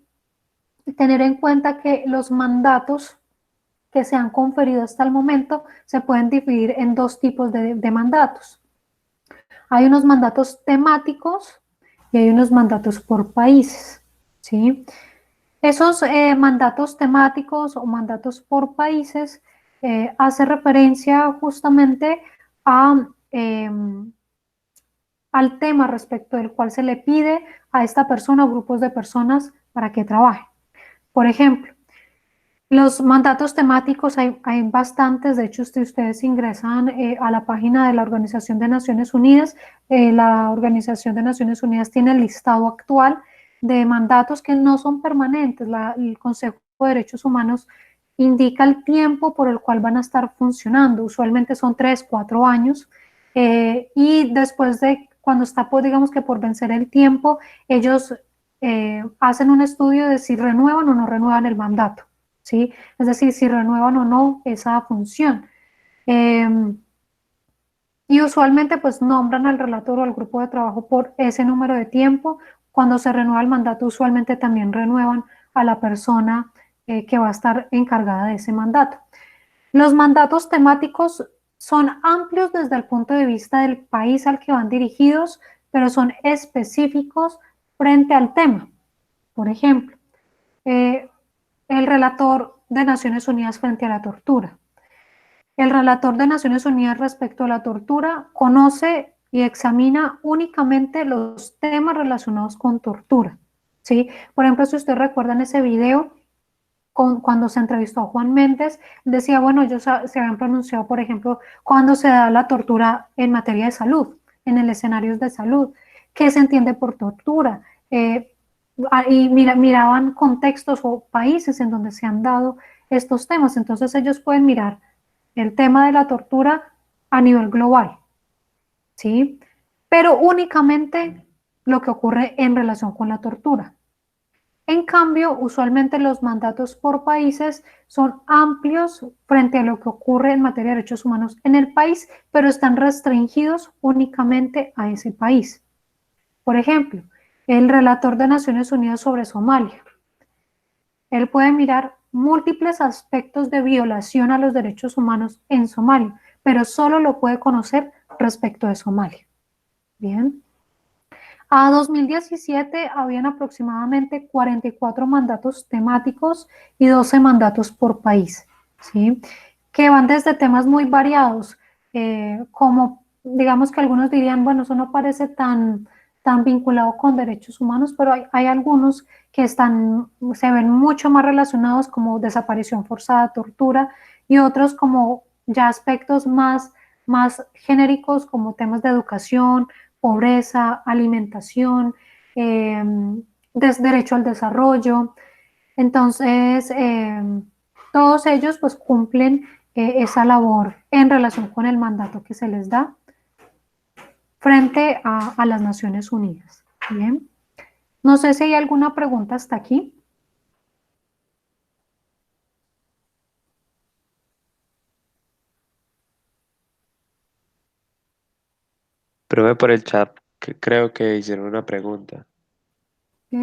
tener en cuenta que los mandatos que se han conferido hasta el momento se pueden dividir en dos tipos de mandatos. Hay unos mandatos temáticos y hay unos mandatos por países, ¿sí? Esos mandatos temáticos o mandatos por países hace referencia justamente a, al tema respecto del cual se le pide a esta persona o grupos de personas para que trabajen. Por ejemplo, los mandatos temáticos hay bastantes, de hecho si ustedes ingresan a la página de la Organización de Naciones Unidas, la Organización de Naciones Unidas tiene el listado actual de mandatos que no son permanentes. El Consejo de Derechos Humanos indica el tiempo por el cual van a estar funcionando, usualmente son 3, 4 años, y después de cuando está, pues, digamos que por vencer el tiempo, ellos hacen un estudio de si renuevan o no renuevan el mandato, ¿sí? Es decir, si renuevan o no esa función. Y usualmente pues nombran al relator o al grupo de trabajo por ese número de tiempo. Cuando se renueva el mandato, usualmente también renuevan a la persona que va a estar encargada de ese mandato. Los mandatos temáticos son amplios desde el punto de vista del país al que van dirigidos, pero son específicos frente al tema. Por ejemplo, el relator de Naciones Unidas frente a la tortura. El relator de Naciones Unidas respecto a la tortura conoce y examina únicamente los temas relacionados con tortura, ¿sí? Por ejemplo, si ustedes recuerdan ese video cuando se entrevistó a Juan Méndez, decía, bueno, ellos se habían pronunciado, por ejemplo, cuando se da la tortura en materia de salud, en el escenario de salud, ¿qué se entiende por tortura? Y miraban contextos o países en donde se han dado estos temas, entonces ellos pueden mirar el tema de la tortura a nivel global, ¿sí? Pero únicamente lo que ocurre en relación con la tortura. En cambio, usualmente los mandatos por países son amplios frente a lo que ocurre en materia de derechos humanos en el país, pero están restringidos únicamente a ese país. Por ejemplo, el relator de Naciones Unidas sobre Somalia. Él puede mirar múltiples aspectos de violación a los derechos humanos en Somalia, pero solo lo puede conocer respecto de Somalia. Bien. A 2017 habían aproximadamente 44 mandatos temáticos y 12 mandatos por país, ¿sí? Que van desde temas muy variados, como digamos que algunos dirían, bueno, eso no parece tan vinculado con derechos humanos, pero hay algunos que se ven mucho más relacionados como desaparición forzada, tortura, y otros como ya aspectos más genéricos como temas de educación, pobreza, alimentación, derecho al desarrollo. Entonces, todos ellos pues cumplen esa labor en relación con el mandato que se les da frente a las Naciones Unidas. Bien. No sé si hay alguna pregunta hasta aquí. Profe, por el chat creo que hicieron una pregunta. Ok.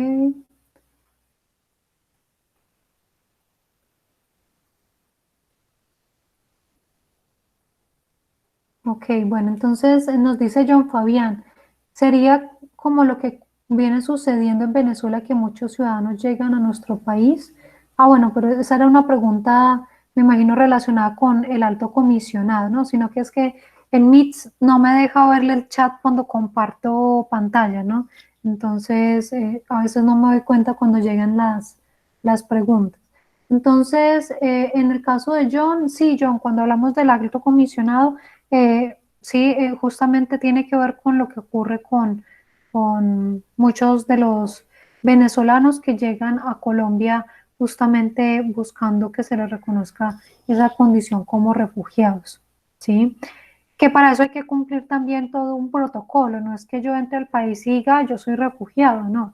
Ok, bueno, entonces nos dice John Fabián, sería como lo que viene sucediendo en Venezuela, que muchos ciudadanos llegan a nuestro país. Ah, bueno, pero esa era una pregunta, me imagino, relacionada con el alto comisionado, ¿no? Sino que es que en Meets no me deja verle el chat cuando comparto pantalla, ¿no? Entonces, a veces no me doy cuenta cuando llegan las preguntas. Entonces, en el caso de John, sí, John, cuando hablamos del alto comisionado, sí, justamente tiene que ver con lo que ocurre con muchos de los venezolanos que llegan a Colombia justamente buscando que se les reconozca esa condición como refugiados, ¿sí? Que para eso hay que cumplir también todo un protocolo, no es que yo entre al país y diga yo soy refugiado, no.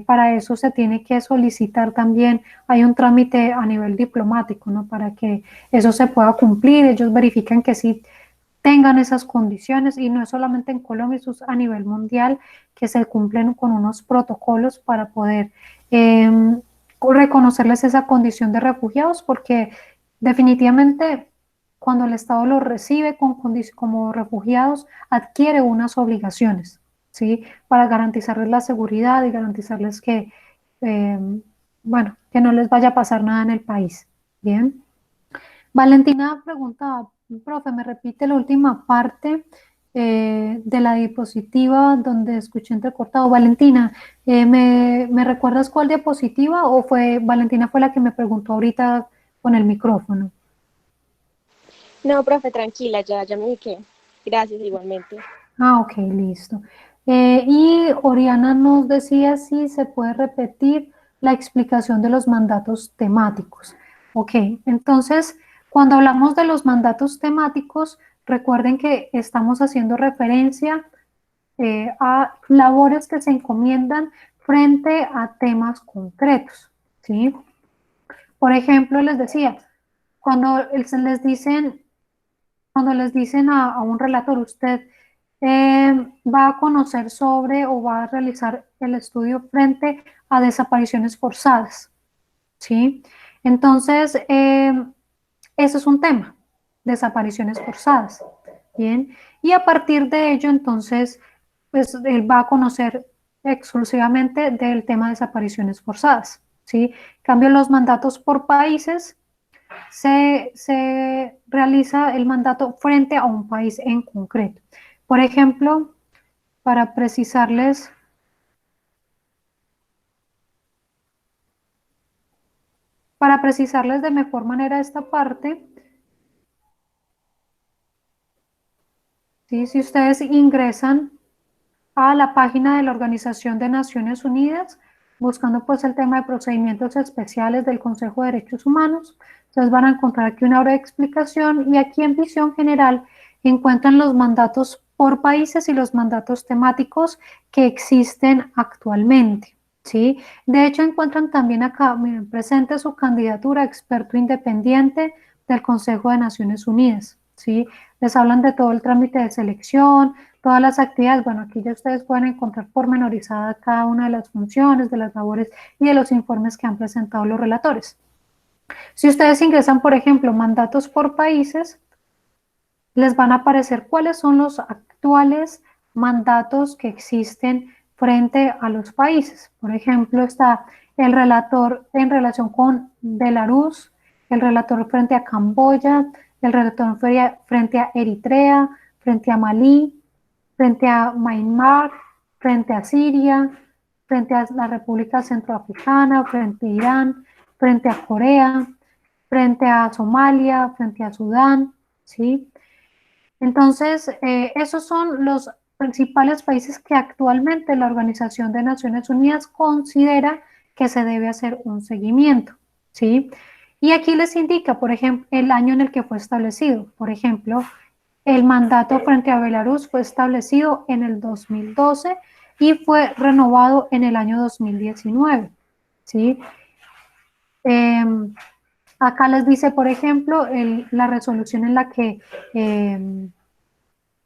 Para eso se tiene que solicitar también, hay un trámite a nivel diplomático, ¿no? Para que eso se pueda cumplir, ellos verifican que sí tengan esas condiciones y no es solamente en Colombia, eso es a nivel mundial que se cumplen con unos protocolos para poder reconocerles esa condición de refugiados porque definitivamente cuando el Estado los recibe como refugiados adquiere unas obligaciones, ¿sí? Para garantizarles la seguridad y garantizarles que, eh, bueno, que no les vaya a pasar nada en el país. Bien. Valentina preguntaba, profe, ¿me repite la última parte de la diapositiva donde escuché entrecortado? Valentina, ¿me recuerdas cuál diapositiva o Valentina fue la que me preguntó ahorita con el micrófono? No, profe, tranquila, ya me ubiqué. Gracias igualmente. Ah, ok, listo. Y Oriana nos decía si se puede repetir la explicación de los mandatos temáticos. Ok, entonces, cuando hablamos de los mandatos temáticos, recuerden que estamos haciendo referencia a labores que se encomiendan frente a temas concretos, ¿sí? Por ejemplo, les decía, cuando les dicen a un relator, usted va a conocer sobre o va a realizar el estudio frente a desapariciones forzadas, ¿sí? Entonces, eso es un tema, desapariciones forzadas, ¿bien? Y a partir de ello, entonces, pues él va a conocer exclusivamente del tema de desapariciones forzadas, ¿sí? En cambio, los mandatos por países se realiza el mandato frente a un país en concreto. Por ejemplo, para precisarles, de mejor manera esta parte, ¿sí? Si ustedes ingresan a la página de la Organización de Naciones Unidas, buscando pues el tema de procedimientos especiales del Consejo de Derechos Humanos, entonces van a encontrar aquí una breve explicación y aquí en visión general encuentran los mandatos por países y los mandatos temáticos que existen actualmente, ¿sí? De hecho encuentran también acá, miren, presente su candidatura a experto independiente del Consejo de Naciones Unidas, ¿sí? Les hablan de todo el trámite de selección, todas las actividades, bueno, aquí ya ustedes pueden encontrar pormenorizada cada una de las funciones, de las labores y de los informes que han presentado los relatores. Si ustedes ingresan, por ejemplo, mandatos por países, les van a aparecer cuáles son los actuales mandatos que existen frente a los países. Por ejemplo, está el relator en relación con Belarus, el relator frente a Camboya, el relator frente a Eritrea, frente a Malí, frente a Myanmar, frente a Siria, frente a la República Centroafricana, frente a Irán, frente a Corea, frente a Somalia, frente a Sudán, ¿sí? Entonces, esos son los principales países que actualmente la Organización de Naciones Unidas considera que se debe hacer un seguimiento, ¿sí? Y aquí les indica, por ejemplo, el año en el que fue establecido. Por ejemplo, el mandato frente a Belarus fue establecido en el 2012 y fue renovado en el año 2019, ¿sí? Acá les dice, por ejemplo, la resolución en la que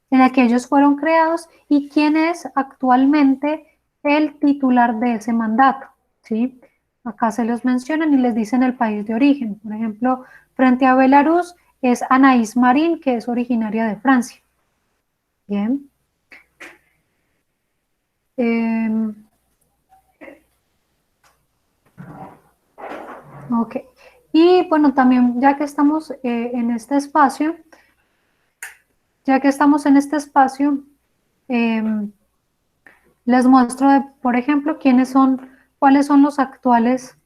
ellos fueron creados y quién es actualmente el titular de ese mandato, ¿sí? Acá se los mencionan y les dicen el país de origen. Por ejemplo, frente a Belarus es Anaïs Marin, que es originaria de Francia. Bien. Ok. Y bueno, también ya que estamos en este espacio, les muestro, por ejemplo, cuáles son los actuales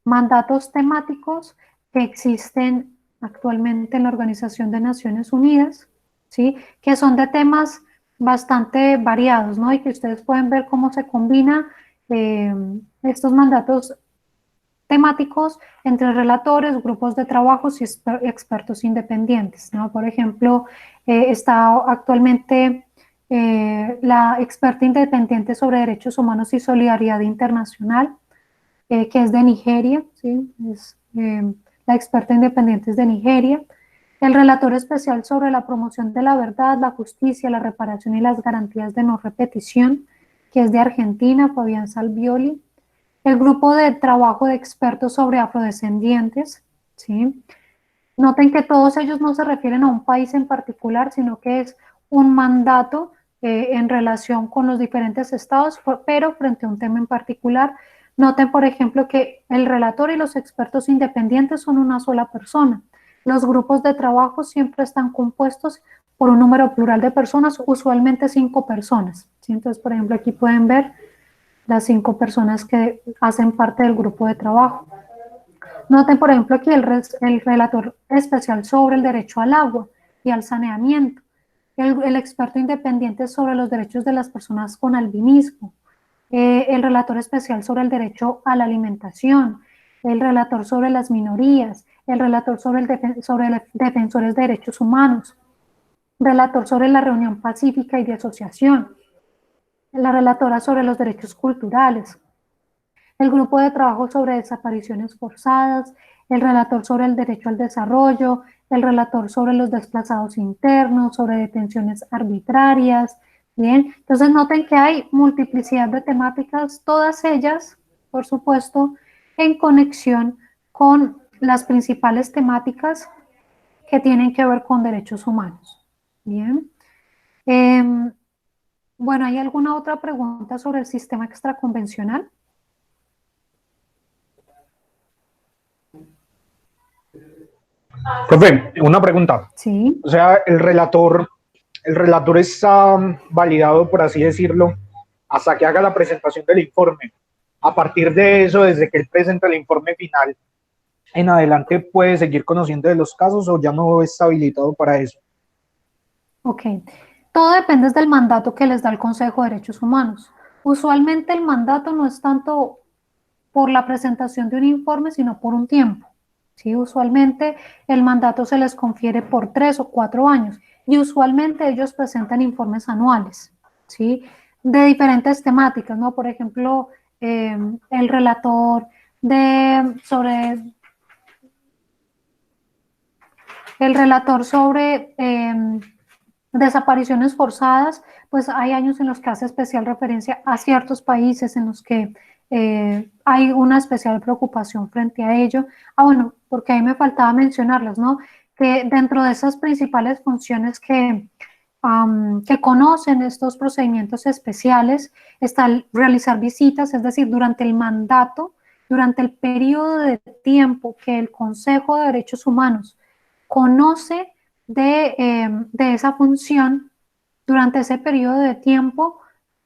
mandatos temáticos que existen actualmente en la Organización de Naciones Unidas, ¿sí? Que son de temas bastante variados, ¿no? Y que ustedes pueden ver cómo se combinan estos mandatos temáticos entre relatores, grupos de trabajos y expertos independientes, ¿no? Por ejemplo, está actualmente la experta independiente sobre derechos humanos y solidaridad internacional, que es de Nigeria, ¿sí? La experta independiente es de Nigeria. El relator especial sobre la promoción de la verdad, la justicia, la reparación y las garantías de no repetición, que es de Argentina, Fabián Salvioli. El grupo de trabajo de expertos sobre afrodescendientes, ¿sí? Noten que todos ellos no se refieren a un país en particular, sino que es un mandato en relación con los diferentes estados, pero frente a un tema en particular. Noten, por ejemplo, que el relator y los expertos independientes son una sola persona. Los grupos de trabajo siempre están compuestos por un número plural de personas, usualmente 5 personas, ¿sí? Entonces, por ejemplo, aquí pueden ver las 5 personas que hacen parte del grupo de trabajo. Noten, por ejemplo, aquí el relator especial sobre el derecho al agua y al saneamiento, el experto independiente sobre los derechos de las personas con albinismo, el relator especial sobre el derecho a la alimentación, el relator sobre las minorías, el relator sobre defensores de derechos humanos, relator sobre la reunión pacífica y de asociación, la relatora sobre los derechos culturales, el grupo de trabajo sobre desapariciones forzadas, el relator sobre el derecho al desarrollo, el relator sobre los desplazados internos, sobre detenciones arbitrarias. Bien, entonces noten que hay multiplicidad de temáticas, todas ellas, por supuesto, en conexión con las principales temáticas que tienen que ver con derechos humanos. Bien. Bueno, ¿hay alguna otra pregunta sobre el sistema extraconvencional? Profe, una pregunta. Sí. O sea, el relator está validado, por así decirlo, hasta que haga la presentación del informe. A partir de eso, desde que él presenta el informe final, en adelante puede seguir conociendo de los casos o ya no está habilitado para eso. Ok. Todo depende del mandato que les da el Consejo de Derechos Humanos. Usualmente el mandato no es tanto por la presentación de un informe, sino por un tiempo. ¿Sí? Usualmente el mandato se les confiere por 3 o 4 años y usualmente ellos presentan informes anuales, ¿sí? De diferentes temáticas, ¿no? Por ejemplo, el relator sobre desapariciones forzadas, pues hay años en los que hace especial referencia a ciertos países en los que hay una especial preocupación frente a ello. Bueno, porque ahí me faltaba mencionarlas, ¿no? Que dentro de esas principales funciones que que conocen estos procedimientos especiales está el realizar visitas, es decir, durante el mandato, durante el periodo de tiempo que el Consejo de Derechos Humanos conoce de esa función, durante ese periodo de tiempo,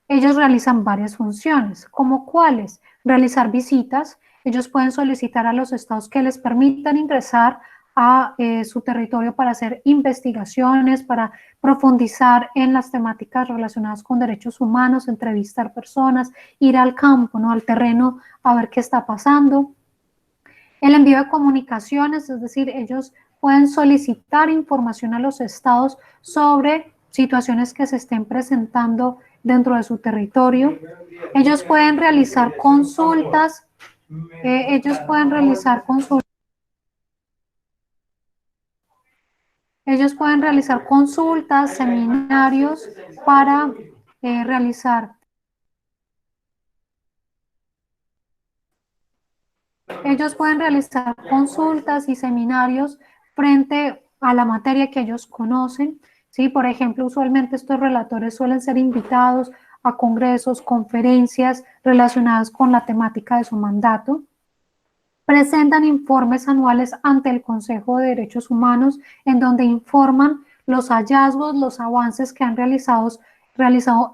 ellos realizan varias funciones, como cuáles: realizar visitas. Ellos pueden solicitar a los estados que les permitan ingresar a su territorio para hacer investigaciones, para profundizar en las temáticas relacionadas con derechos humanos, entrevistar personas, ir al campo, ¿no?, al terreno, a ver qué está pasando. El envío de comunicaciones, es decir, ellos pueden solicitar información a los estados sobre situaciones que se estén presentando dentro de su territorio. Ellos pueden realizar consultas, seminarios para realizar. Ellos pueden realizar consultas y seminarios frente a la materia que ellos conocen, ¿sí? Por ejemplo, usualmente estos relatores suelen ser invitados a congresos, conferencias relacionadas con la temática de su mandato. Presentan informes anuales ante el Consejo de Derechos Humanos en donde informan los hallazgos, los avances que han realizado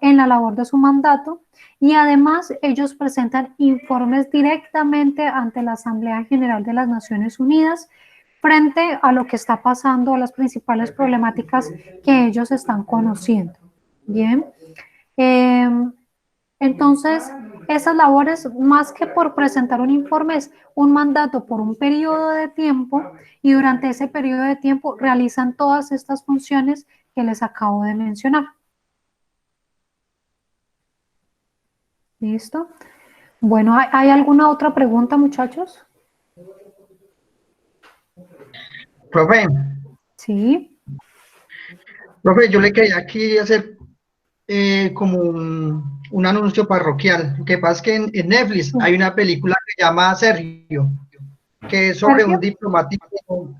en la labor de su mandato, y además ellos presentan informes directamente ante la Asamblea General de las Naciones Unidas frente a lo que está pasando, las principales problemáticas que ellos están conociendo. Bien. Entonces, esas labores, más que por presentar un informe, es un mandato por un periodo de tiempo, y durante ese periodo de tiempo realizan todas estas funciones que les acabo de mencionar. ¿Listo? Bueno, ¿hay alguna otra pregunta, muchachos? Profe. Sí. Profe, yo le quería aquí hacer como un anuncio parroquial. Lo que pasa es que en Netflix hay una película que se llama Sergio, que es sobre un diplomático.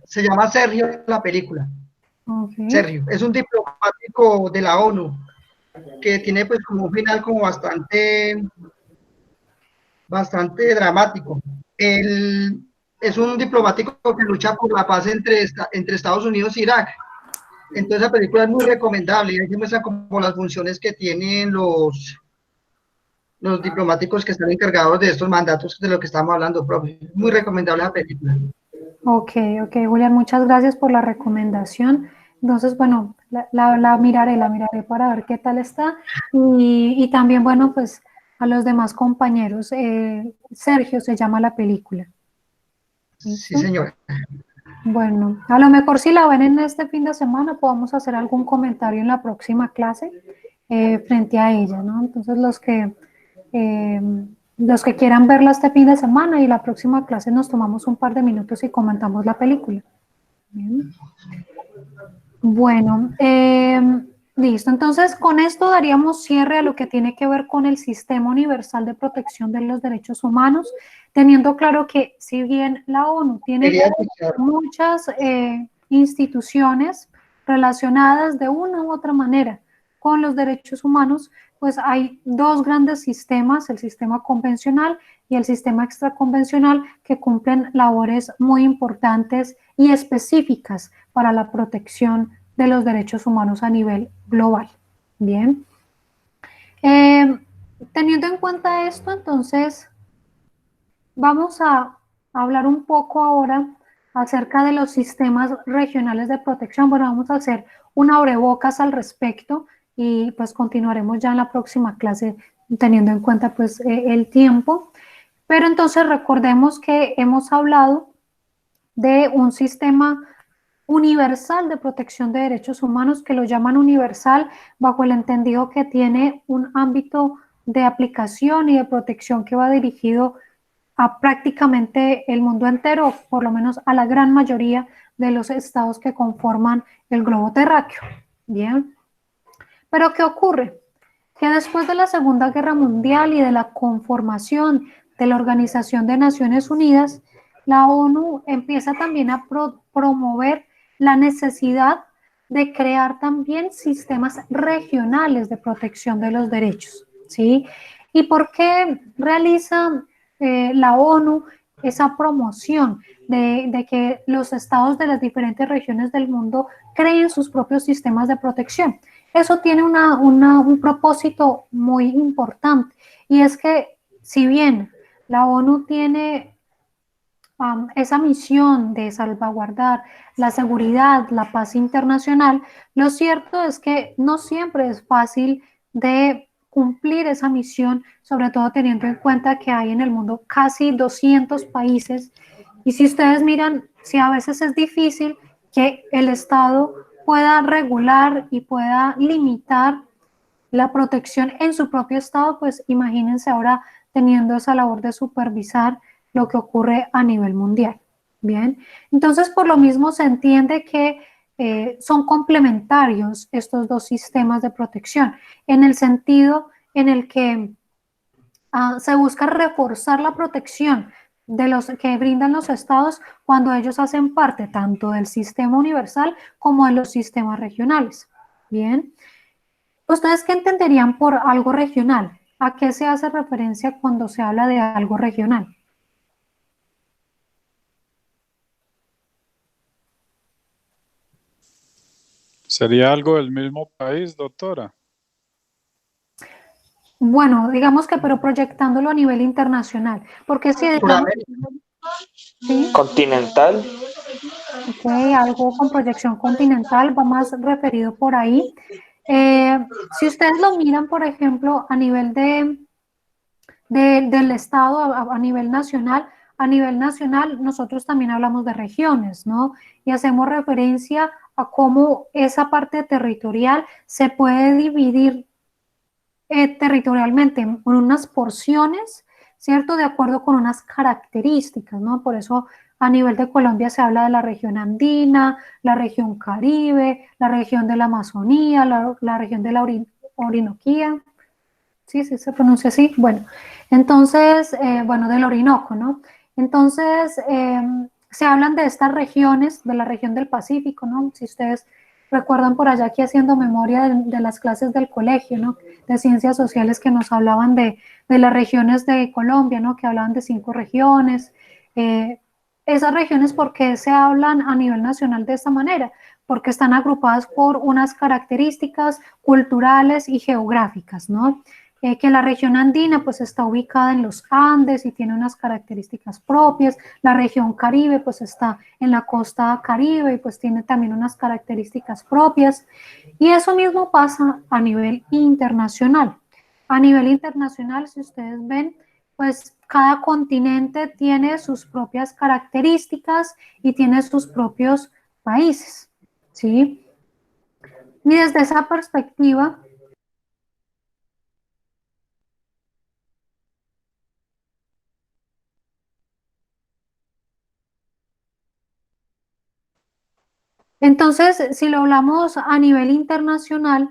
Se llama Sergio la película. Okay. Sergio, es un diplomático de la ONU que tiene pues como un final como bastante dramático. Él es un diplomático que lucha por la paz entre Estados Unidos e Irak. Entonces la película es muy recomendable y ahí se muestran como las funciones que tienen los diplomáticos que están encargados de estos mandatos de lo que estamos hablando, profe. Muy recomendable la película. Ok, Julián, muchas gracias por la recomendación. Entonces, bueno, la miraré para ver qué tal está. Y también, bueno, pues a los demás compañeros. Sergio se llama la película. ¿Listo? Sí, señora. Bueno, a lo mejor si la ven en este fin de semana, podamos hacer algún comentario en la próxima clase frente a ella, ¿no? Entonces, los que quieran verla este fin de semana, y la próxima clase nos tomamos un par de minutos y comentamos la película. Bien. Bueno, listo. Entonces, con esto daríamos cierre a lo que tiene que ver con el Sistema Universal de Protección de los Derechos Humanos, teniendo claro que si bien la ONU tiene muchas instituciones relacionadas de una u otra manera con los derechos humanos, pues hay dos grandes sistemas, el sistema convencional y el sistema extraconvencional, que cumplen labores muy importantes y específicas para la protección de los derechos humanos a nivel global. Bien. Teniendo en cuenta esto, entonces, vamos a hablar un poco ahora acerca de los sistemas regionales de protección. Bueno, vamos a hacer una abrebocas al respecto y pues continuaremos ya en la próxima clase teniendo en cuenta pues el tiempo. Pero entonces recordemos que hemos hablado de un sistema universal de protección de derechos humanos, que lo llaman universal bajo el entendido que tiene un ámbito de aplicación y de protección que va dirigido a prácticamente el mundo entero, por lo menos a la gran mayoría de los estados que conforman el globo terráqueo. Bien. Pero ¿qué ocurre? Que después de la Segunda Guerra Mundial y de la conformación de la Organización de Naciones Unidas, la ONU empieza también a promover la necesidad de crear también sistemas regionales de protección de los derechos, ¿sí? ¿Y por qué realiza la ONU esa promoción de que los estados de las diferentes regiones del mundo creen sus propios sistemas de protección? Eso tiene un propósito muy importante, y es que si bien la ONU tiene esa misión de salvaguardar la seguridad, la paz internacional, lo cierto es que no siempre es fácil de cumplir esa misión, sobre todo teniendo en cuenta que hay en el mundo casi 200 países, y si ustedes miran, si a veces es difícil que el Estado pueda regular y pueda limitar la protección en su propio estado, pues imagínense ahora teniendo esa labor de supervisar lo que ocurre a nivel mundial. Bien, entonces por lo mismo se entiende que son complementarios estos dos sistemas de protección, en el sentido en el que se busca reforzar la protección de los que brindan los estados cuando ellos hacen parte tanto del sistema universal como de los sistemas regionales. Bien, ¿ustedes qué entenderían por algo regional? ¿A qué se hace referencia cuando se habla de algo regional? ¿Sería algo del mismo país, doctora? Bueno, digamos que pero proyectándolo a nivel internacional, porque si digamos, ¿sí? Continental. Ok, algo con proyección continental, va más referido por ahí. Si ustedes lo miran, por ejemplo, a nivel del Estado, a nivel nacional nosotros también hablamos de regiones, ¿no? Y hacemos referencia a cómo esa parte territorial se puede dividir territorialmente en unas porciones, ¿cierto? De acuerdo con unas características, ¿no? Por eso a nivel de Colombia se habla de la región andina, la región Caribe, la región de la Amazonía, la región de la Orinoquía. Sí, sí se pronuncia así. Bueno, entonces, bueno, del Orinoco, ¿no? Entonces, se hablan de estas regiones, de la región del Pacífico, ¿no? Si ustedes recuerdan por allá aquí haciendo memoria de las clases del colegio, ¿no? De ciencias sociales que nos hablaban de las regiones de Colombia, ¿no? Que hablaban de 5 regiones. Esas regiones, ¿por qué se hablan a nivel nacional de esta manera? Porque están agrupadas por unas características culturales y geográficas, ¿no? Que la región andina pues está ubicada en los Andes y tiene unas características propias, la región Caribe pues está en la costa Caribe y pues tiene también unas características propias, y eso mismo pasa a nivel internacional. A nivel internacional, si ustedes ven, pues cada continente tiene sus propias características y tiene sus propios países, ¿sí? Y desde esa perspectiva, entonces, si lo hablamos a nivel internacional,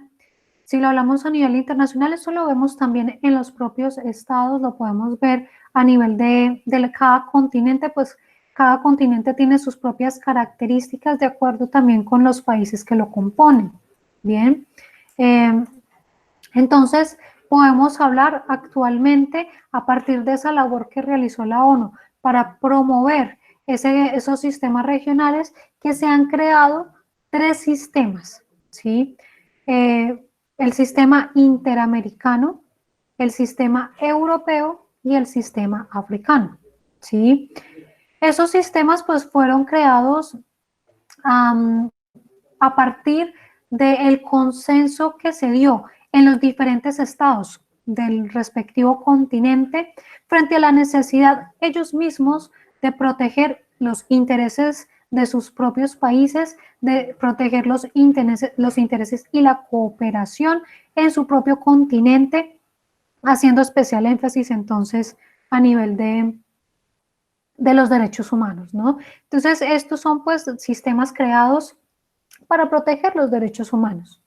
eso lo vemos también en los propios estados, lo podemos ver a nivel de cada continente, pues cada continente tiene sus propias características de acuerdo también con los países que lo componen. Bien, entonces podemos hablar actualmente a partir de esa labor que realizó la ONU para promover esos sistemas regionales, que se han creado 3 sistemas, ¿sí? El sistema interamericano, el sistema europeo y el sistema africano, ¿sí? Esos sistemas pues fueron creados a partir del consenso que se dio en los diferentes estados del respectivo continente frente a la necesidad ellos mismos de proteger los intereses de sus propios países, de proteger los intereses y la cooperación en su propio continente, haciendo especial énfasis entonces a nivel de los derechos humanos, ¿no? Entonces, estos son pues sistemas creados para proteger los derechos humanos.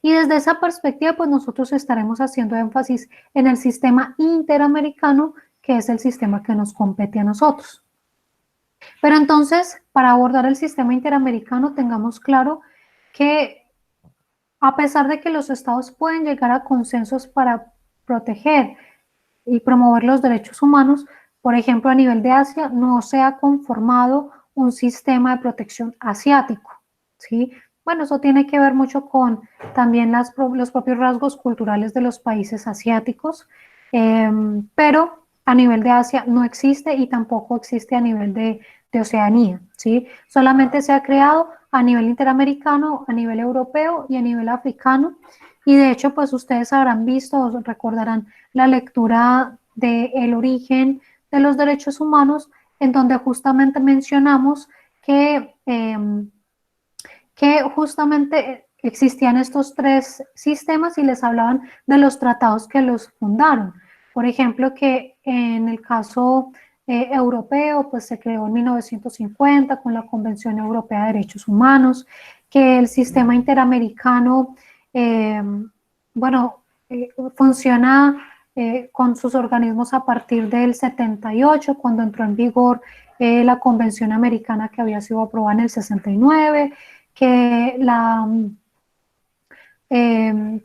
Y desde esa perspectiva, pues nosotros estaremos haciendo énfasis en el sistema interamericano, que es el sistema que nos compete a nosotros. Pero entonces, para abordar el sistema interamericano, tengamos claro que a pesar de que los estados pueden llegar a consensos para proteger y promover los derechos humanos, por ejemplo, a nivel de Asia no se ha conformado un sistema de protección asiático, ¿sí? Bueno, eso tiene que ver mucho con también los propios rasgos culturales de los países asiáticos, pero a nivel de Asia no existe y tampoco existe a nivel de Oceanía, ¿sí? Solamente se ha creado a nivel interamericano, a nivel europeo y a nivel africano. Y de hecho, pues ustedes habrán visto o recordarán la lectura de El origen de los derechos humanos, en donde justamente mencionamos que justamente existían estos tres sistemas y les hablaban de los tratados que los fundaron. Por ejemplo, que en el caso europeo, pues se creó en 1950 con la Convención Europea de Derechos Humanos, que el sistema interamericano, funciona con sus organismos a partir del 78, cuando entró en vigor la Convención Americana que había sido aprobada en el 69, que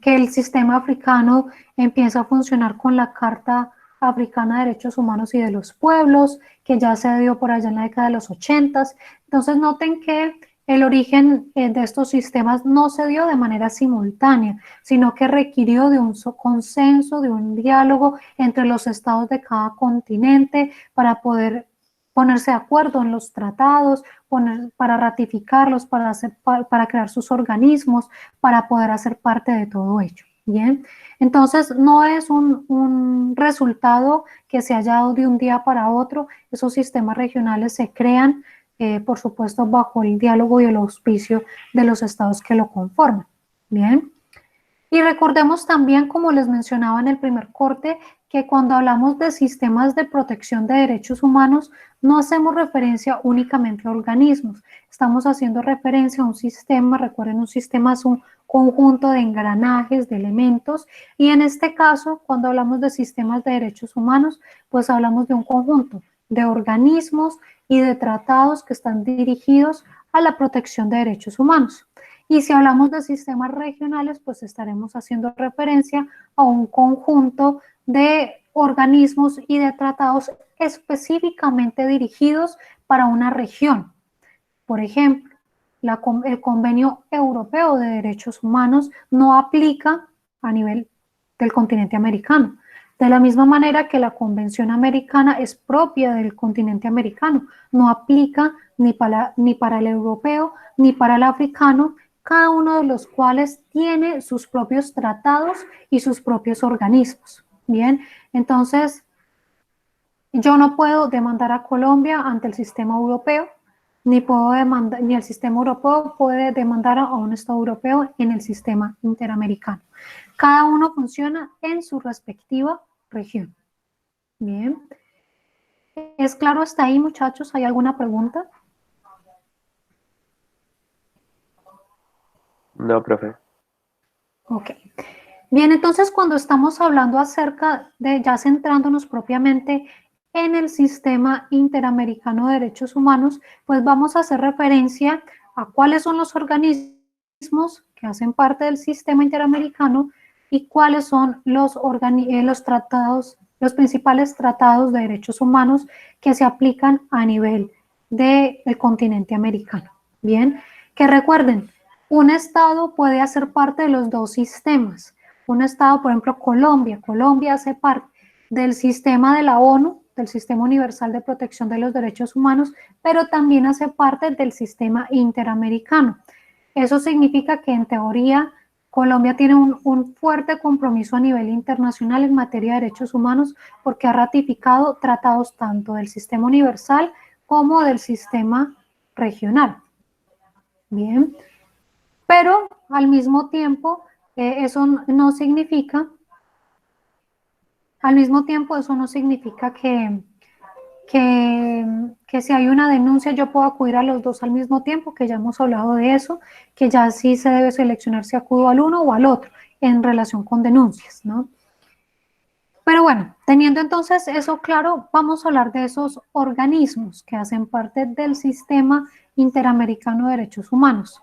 el sistema africano empieza a funcionar con la Carta Africana de Derechos Humanos y de los Pueblos, que ya se dio por allá en la década de los 80. Entonces noten que el origen de estos sistemas no se dio de manera simultánea, sino que requirió de un consenso, de un diálogo entre los estados de cada continente para poder ponerse de acuerdo en los tratados, para ratificarlos, para crear sus organismos, para poder hacer parte de todo ello. Bien, entonces no es un resultado que se haya dado de un día para otro. Esos sistemas regionales se crean, por supuesto, bajo el diálogo y el auspicio de los estados que lo conforman. Bien. Y recordemos también, como les mencionaba en el primer corte, que cuando hablamos de sistemas de protección de derechos humanos, no hacemos referencia únicamente a organismos, estamos haciendo referencia a un sistema. Recuerden, un sistema es un conjunto de engranajes, de elementos, y en este caso, cuando hablamos de sistemas de derechos humanos, pues hablamos de un conjunto de organismos y de tratados que están dirigidos a la protección de derechos humanos. Y si hablamos de sistemas regionales, pues estaremos haciendo referencia a un conjunto de organismos y de tratados específicamente dirigidos para una región. Por ejemplo, el Convenio Europeo de Derechos Humanos no aplica a nivel del continente americano. De la misma manera que la Convención Americana es propia del continente americano, no aplica ni para el europeo ni para el africano, cada uno de los cuales tiene sus propios tratados y sus propios organismos. Bien, entonces yo no puedo demandar a Colombia ante el sistema europeo, ni el sistema europeo puede demandar a un Estado europeo en el sistema interamericano. Cada uno funciona en su respectiva región. Bien. ¿Es claro hasta ahí, muchachos? ¿Hay alguna pregunta? No, profe. Ok. Bien, entonces cuando estamos hablando acerca de, ya centrándonos propiamente en el sistema interamericano de derechos humanos, pues vamos a hacer referencia a cuáles son los organismos que hacen parte del sistema interamericano y cuáles son los tratados, los principales tratados de derechos humanos que se aplican a nivel del continente americano. Bien, que recuerden, un estado puede hacer parte de los dos sistemas. Un estado, por ejemplo, Colombia hace parte del sistema de la ONU, del Sistema Universal de Protección de los Derechos Humanos, pero también hace parte del sistema interamericano. Eso significa que en teoría Colombia tiene un fuerte compromiso a nivel internacional en materia de derechos humanos porque ha ratificado tratados tanto del sistema universal como del sistema regional. Bien, pero al mismo tiempo eso no significa que si hay una denuncia yo puedo acudir a los dos al mismo tiempo, que ya hemos hablado de eso, que ya sí se debe seleccionar si acudo al uno o al otro en relación con denuncias, ¿no? Pero bueno, teniendo entonces eso claro, vamos a hablar de esos organismos que hacen parte del sistema interamericano de derechos humanos.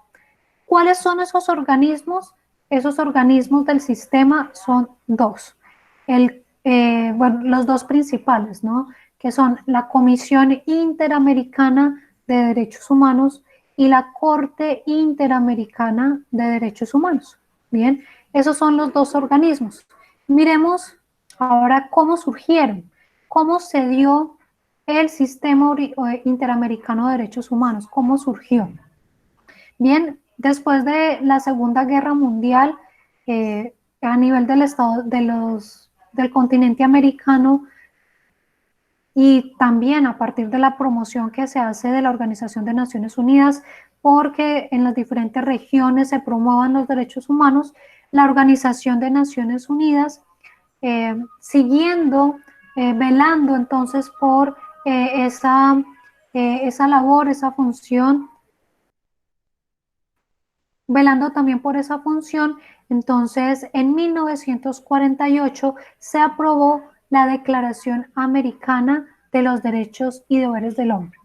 ¿Cuáles son esos organismos? Esos organismos del sistema son dos. Bueno, los dos principales, ¿no? Que son la Comisión Interamericana de Derechos Humanos y la Corte Interamericana de Derechos Humanos. Bien, esos son los dos organismos. Miremos ahora cómo surgieron, cómo se dio el sistema interamericano de derechos humanos, cómo surgió. Bien, después de la Segunda Guerra Mundial, a nivel del estado del continente americano y también a partir de la promoción que se hace de la Organización de Naciones Unidas, porque en las diferentes regiones se promuevan los derechos humanos, la Organización de Naciones Unidas, siguiendo, velando entonces por esa labor, esa función, velando también por esa función, entonces en 1948 se aprobó la Declaración Americana de los Derechos y Deberes del Hombre.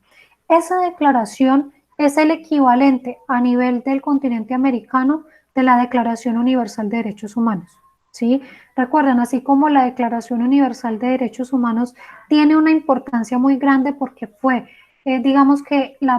Esa declaración es el equivalente a nivel del continente americano de la Declaración Universal de Derechos Humanos, ¿sí? Recuerden, así como la Declaración Universal de Derechos Humanos tiene una importancia muy grande porque fue, digamos que el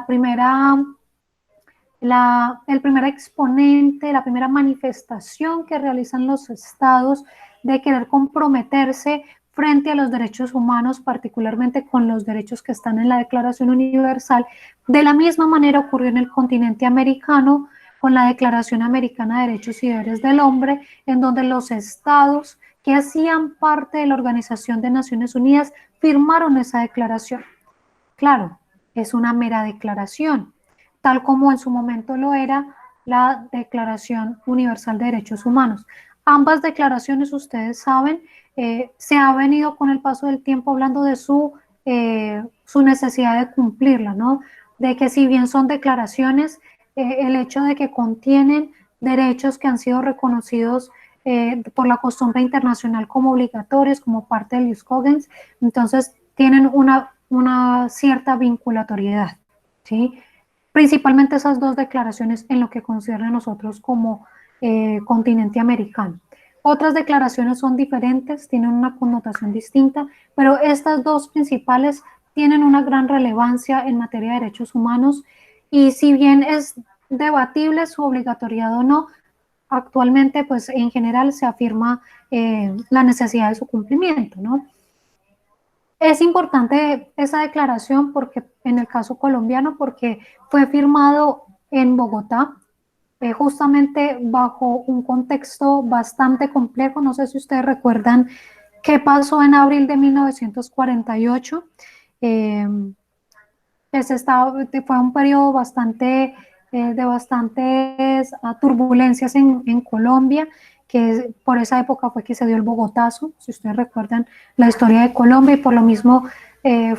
primer exponente, la primera manifestación que realizan los estados de querer comprometerse frente a los derechos humanos, particularmente con los derechos que están en la Declaración Universal. De la misma manera ocurrió en el continente americano con la Declaración Americana de Derechos y Deberes del Hombre, en donde los estados que hacían parte de la Organización de Naciones Unidas firmaron esa declaración. Claro, es una mera declaración, tal como en su momento lo era la Declaración Universal de Derechos Humanos. Ambas declaraciones, ustedes saben, se ha venido con el paso del tiempo hablando de su necesidad de cumplirla, ¿no? De que si bien son declaraciones, el hecho de que contienen derechos que han sido reconocidos por la costumbre internacional como obligatorios, como parte del Ius Cogens, entonces tienen una cierta vinculatoriedad, ¿sí? Principalmente esas dos declaraciones en lo que concierne a nosotros como continente americano. Otras declaraciones son diferentes, tienen una connotación distinta, pero estas dos principales tienen una gran relevancia en materia de derechos humanos y si bien es debatible su obligatoriedad o no, actualmente pues en general se afirma la necesidad de su cumplimiento, ¿no? Es importante esa declaración porque en el caso colombiano porque fue firmado en Bogotá, justamente bajo un contexto bastante complejo. No sé si ustedes recuerdan qué pasó en abril de 1948. Fue un periodo de bastantes turbulencias en Colombia, que por esa época fue que se dio el Bogotazo, si ustedes recuerdan la historia de Colombia, y por lo mismo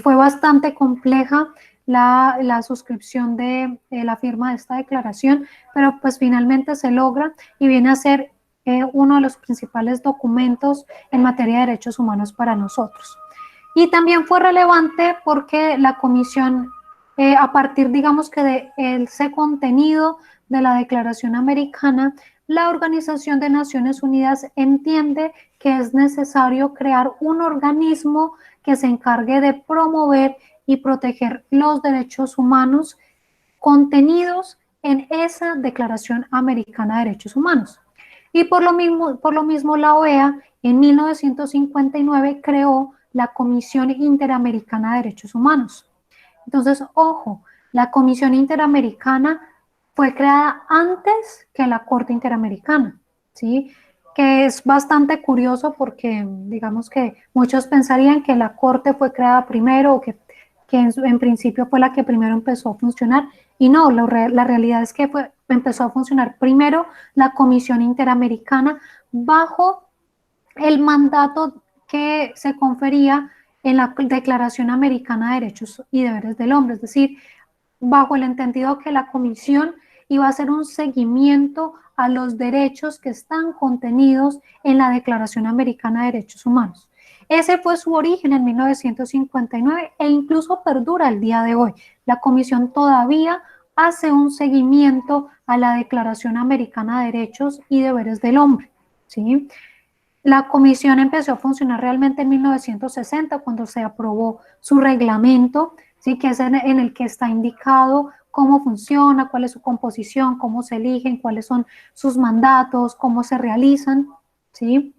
fue bastante compleja la suscripción de la firma de esta declaración, pero pues finalmente se logra y viene a ser uno de los principales documentos en materia de derechos humanos para nosotros. Y también fue relevante porque la comisión, a partir, digamos que de ese contenido de la Declaración Americana, la Organización de Naciones Unidas entiende que es necesario crear un organismo que se encargue de promover y proteger los derechos humanos contenidos en esa Declaración Americana de Derechos Humanos. Y por lo mismo la OEA en 1959 creó la Comisión Interamericana de Derechos Humanos. Entonces, ojo, la Comisión Interamericana fue creada antes que la Corte Interamericana, ¿sí? Que es bastante curioso porque digamos que muchos pensarían que la Corte fue creada primero o que en principio fue la que primero empezó a funcionar, y no, la realidad es que empezó a funcionar primero la Comisión Interamericana bajo el mandato que se confería en la Declaración Americana de Derechos y Deberes del Hombre, es decir, bajo el entendido que la comisión iba a hacer un seguimiento a los derechos que están contenidos en la Declaración Americana de Derechos Humanos. Ese fue su origen en 1959 e incluso perdura el día de hoy. La comisión todavía hace un seguimiento a la Declaración Americana de Derechos y Deberes del Hombre, ¿sí? La comisión empezó a funcionar realmente en 1960 cuando se aprobó su reglamento, ¿sí? Que es en el que está indicado cómo funciona, cuál es su composición, cómo se eligen, cuáles son sus mandatos, cómo se realizan, ¿sí?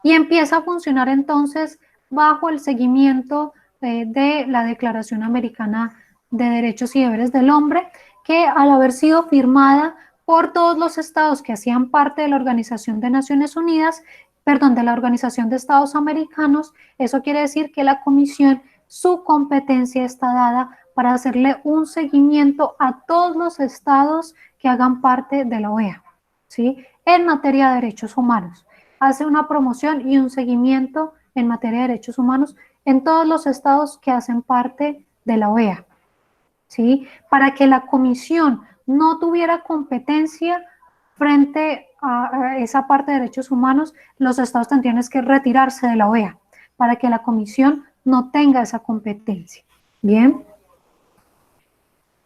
Y empieza a funcionar entonces bajo el seguimiento de la Declaración Americana de Derechos y Deberes del Hombre, que al haber sido firmada por todos los estados que hacían parte de la Organización de Naciones Unidas, perdón, de la Organización de Estados Americanos, eso quiere decir que la comisión, su competencia está dada para hacerle un seguimiento a todos los estados que hagan parte de la OEA, ¿sí? En materia de derechos humanos. Hace una promoción y un seguimiento en materia de derechos humanos en todos los estados que hacen parte de la OEA, ¿sí? Para que la comisión no tuviera competencia frente a esa parte de derechos humanos, los estados tendrían que retirarse de la OEA para que la comisión no tenga esa competencia. Bien.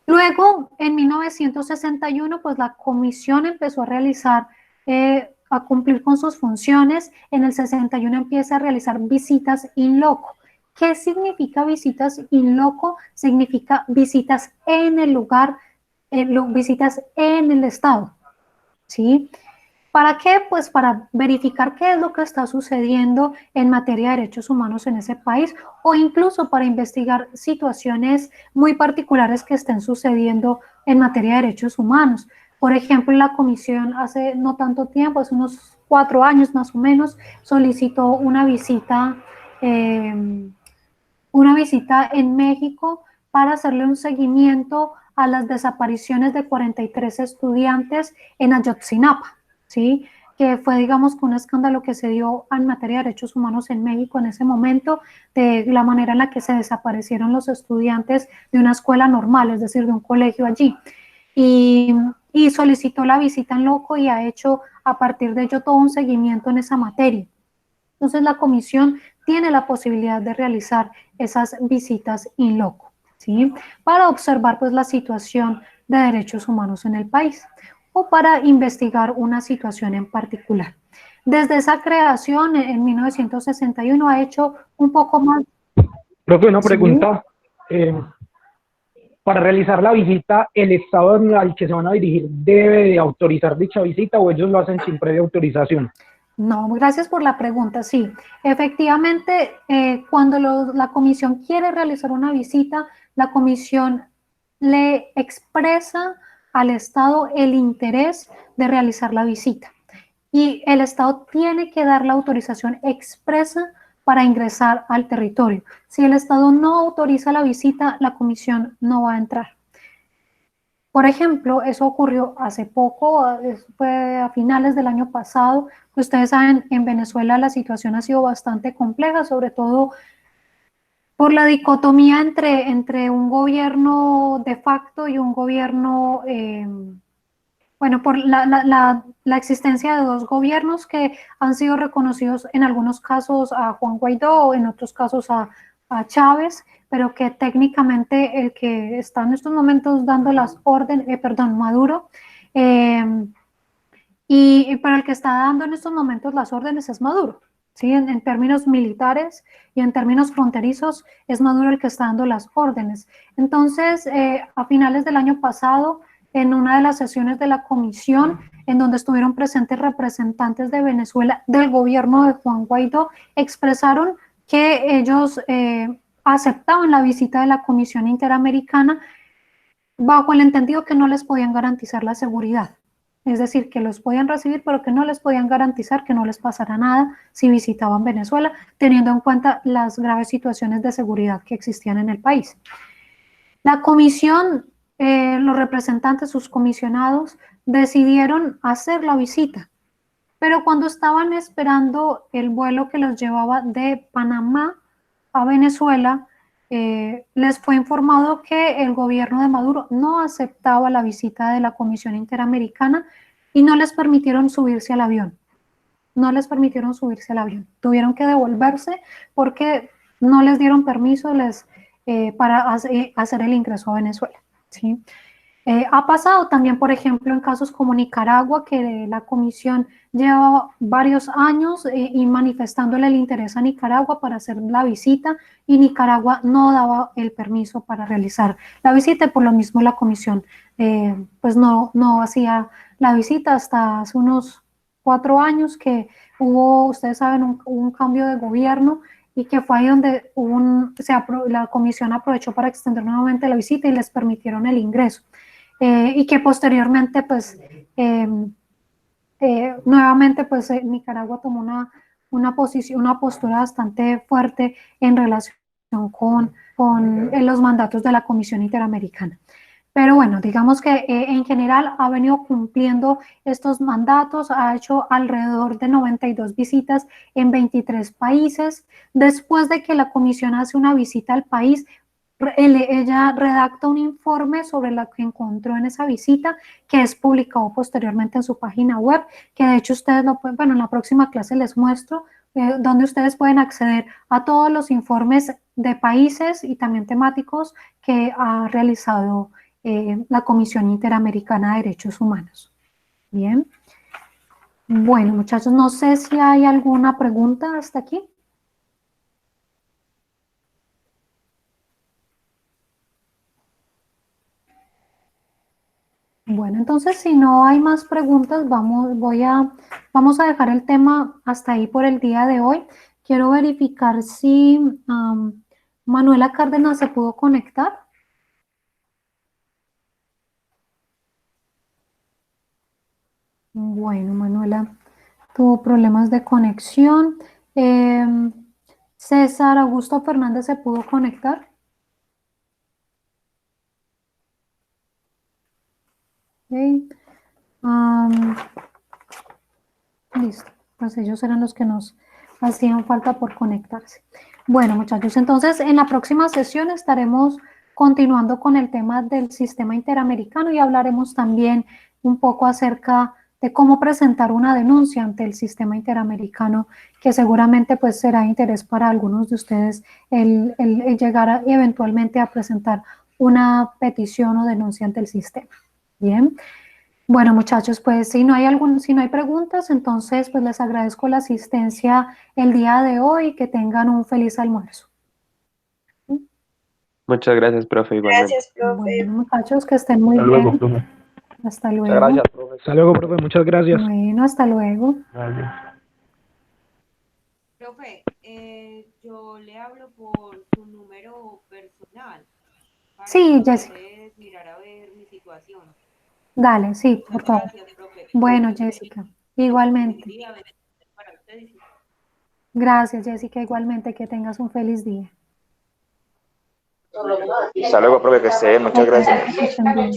Luego, en 1961, pues la comisión empezó a realizar, a cumplir con sus funciones. En el 61 empieza a realizar visitas in loco. ¿Qué significa visitas in loco? Significa visitas en el lugar, visitas en el estado, ¿sí? ¿Para qué? Pues para verificar qué es lo que está sucediendo en materia de derechos humanos en ese país, o incluso para investigar situaciones muy particulares que estén sucediendo en materia de derechos humanos. Por ejemplo, la comisión hace no tanto tiempo, hace unos 4 años más o menos, solicitó una visita en México para hacerle un seguimiento a las desapariciones de 43 estudiantes en Ayotzinapa, ¿sí? Que fue, digamos, un escándalo que se dio en materia de derechos humanos en México en ese momento, de la manera en la que se desaparecieron los estudiantes de una escuela normal, es decir, de un colegio allí. Y solicitó la visita en loco y ha hecho a partir de ello todo un seguimiento en esa materia. Entonces la comisión tiene la posibilidad de realizar esas visitas in loco, ¿sí? Para observar pues la situación de derechos humanos en el país o para investigar una situación en particular. Desde esa creación en 1961 ha hecho un poco más. Profe, una pregunta. Para realizar la visita, ¿el estado al que se van a dirigir debe de autorizar dicha visita o ellos lo hacen sin previa autorización? No, gracias por la pregunta. Sí, efectivamente, cuando la comisión quiere realizar una visita, la comisión le expresa al Estado el interés de realizar la visita y el Estado tiene que dar la autorización expresa para ingresar al territorio. Si el Estado no autoriza la visita, la comisión no va a entrar. Por ejemplo, eso ocurrió hace poco, fue a finales del año pasado. Ustedes saben, en Venezuela la situación ha sido bastante compleja, sobre todo por la dicotomía entre un gobierno de facto y un gobierno, bueno, por la existencia de dos gobiernos que han sido reconocidos en algunos casos a Juan Guaidó, en otros casos a Chávez, pero que técnicamente el que está en estos momentos dando las órdenes, Maduro, pero el que está dando en estos momentos las órdenes es Maduro, ¿sí? En términos militares y en términos fronterizos es Maduro el que está dando las órdenes. Entonces, a finales del año pasado, en una de las sesiones de la comisión, en donde estuvieron presentes representantes de Venezuela, del gobierno de Juan Guaidó, expresaron que ellos aceptaban la visita de la Comisión Interamericana bajo el entendido que no les podían garantizar la seguridad. Es decir, que los podían recibir, pero que no les podían garantizar que no les pasara nada si visitaban Venezuela, teniendo en cuenta las graves situaciones de seguridad que existían en el país. La comisión, los representantes, sus comisionados, decidieron hacer la visita, pero cuando estaban esperando el vuelo que los llevaba de Panamá a Venezuela, les fue informado que el gobierno de Maduro no aceptaba la visita de la Comisión Interamericana y no les permitieron subirse al avión. No les permitieron subirse al avión. Tuvieron que devolverse porque no les dieron permiso para hacer el ingreso a Venezuela, ¿sí? Ha pasado también, por ejemplo, en casos como Nicaragua, que la comisión lleva varios años y manifestándole el interés a Nicaragua para hacer la visita, y Nicaragua no daba el permiso para realizar la visita, y por lo mismo la comisión pues no hacía la visita hasta hace unos 4 años que hubo, ustedes saben, un cambio de gobierno, y que fue ahí donde la comisión aprovechó para extender nuevamente la visita y les permitieron el ingreso. Y que posteriormente, pues, nuevamente, pues, Nicaragua tomó una postura bastante fuerte en relación con los mandatos de la Comisión Interamericana. Pero bueno, digamos que en general ha venido cumpliendo estos mandatos, ha hecho alrededor de 92 visitas en 23 países. Después de que la comisión hace una visita al país, ella redacta un informe sobre lo que encontró en esa visita, que es publicado posteriormente en su página web, que de hecho ustedes lo pueden, bueno, en la próxima clase les muestro, donde ustedes pueden acceder a todos los informes de países y también temáticos que ha realizado la Comisión Interamericana de Derechos Humanos. Bien. Bueno, muchachos, no sé si hay alguna pregunta hasta aquí. Bueno, entonces si no hay más preguntas, vamos a dejar el tema hasta ahí por el día de hoy. Quiero verificar si Manuela Cárdenas se pudo conectar. Bueno, Manuela tuvo problemas de conexión. César Augusto Fernández se pudo conectar. Okay. Listo, pues ellos eran los que nos hacían falta por conectarse. Bueno, muchachos, entonces en la próxima sesión estaremos continuando con el tema del sistema interamericano y hablaremos también un poco acerca de cómo presentar una denuncia ante el sistema interamericano, que seguramente pues será de interés para algunos de ustedes el llegar eventualmente a presentar una petición o denuncia ante el sistema. Bien. Bueno, muchachos, pues si no hay preguntas, entonces pues les agradezco la asistencia el día de hoy y que tengan un feliz almuerzo. Muchas gracias, profe, igualmente. Gracias, profe. Bueno, muchachos, que estén muy Hasta luego, bien. profe. Hasta luego. Muchas gracias, profe. Hasta luego, profe, muchas gracias. Bueno, hasta luego. Gracias. Profe, yo le hablo por su número personal para Sí, que Jessica. ustedes mirar a ver mi situación. Dale, sí, por Muchas favor. gracias, profe. Bueno, Jessica, igualmente. Feliz día, bendiciones para ustedes. Gracias, Jessica, igualmente, que tengas un feliz día. Hasta luego, profe, que esté bien, muchas Ok, gracias. que estén bien.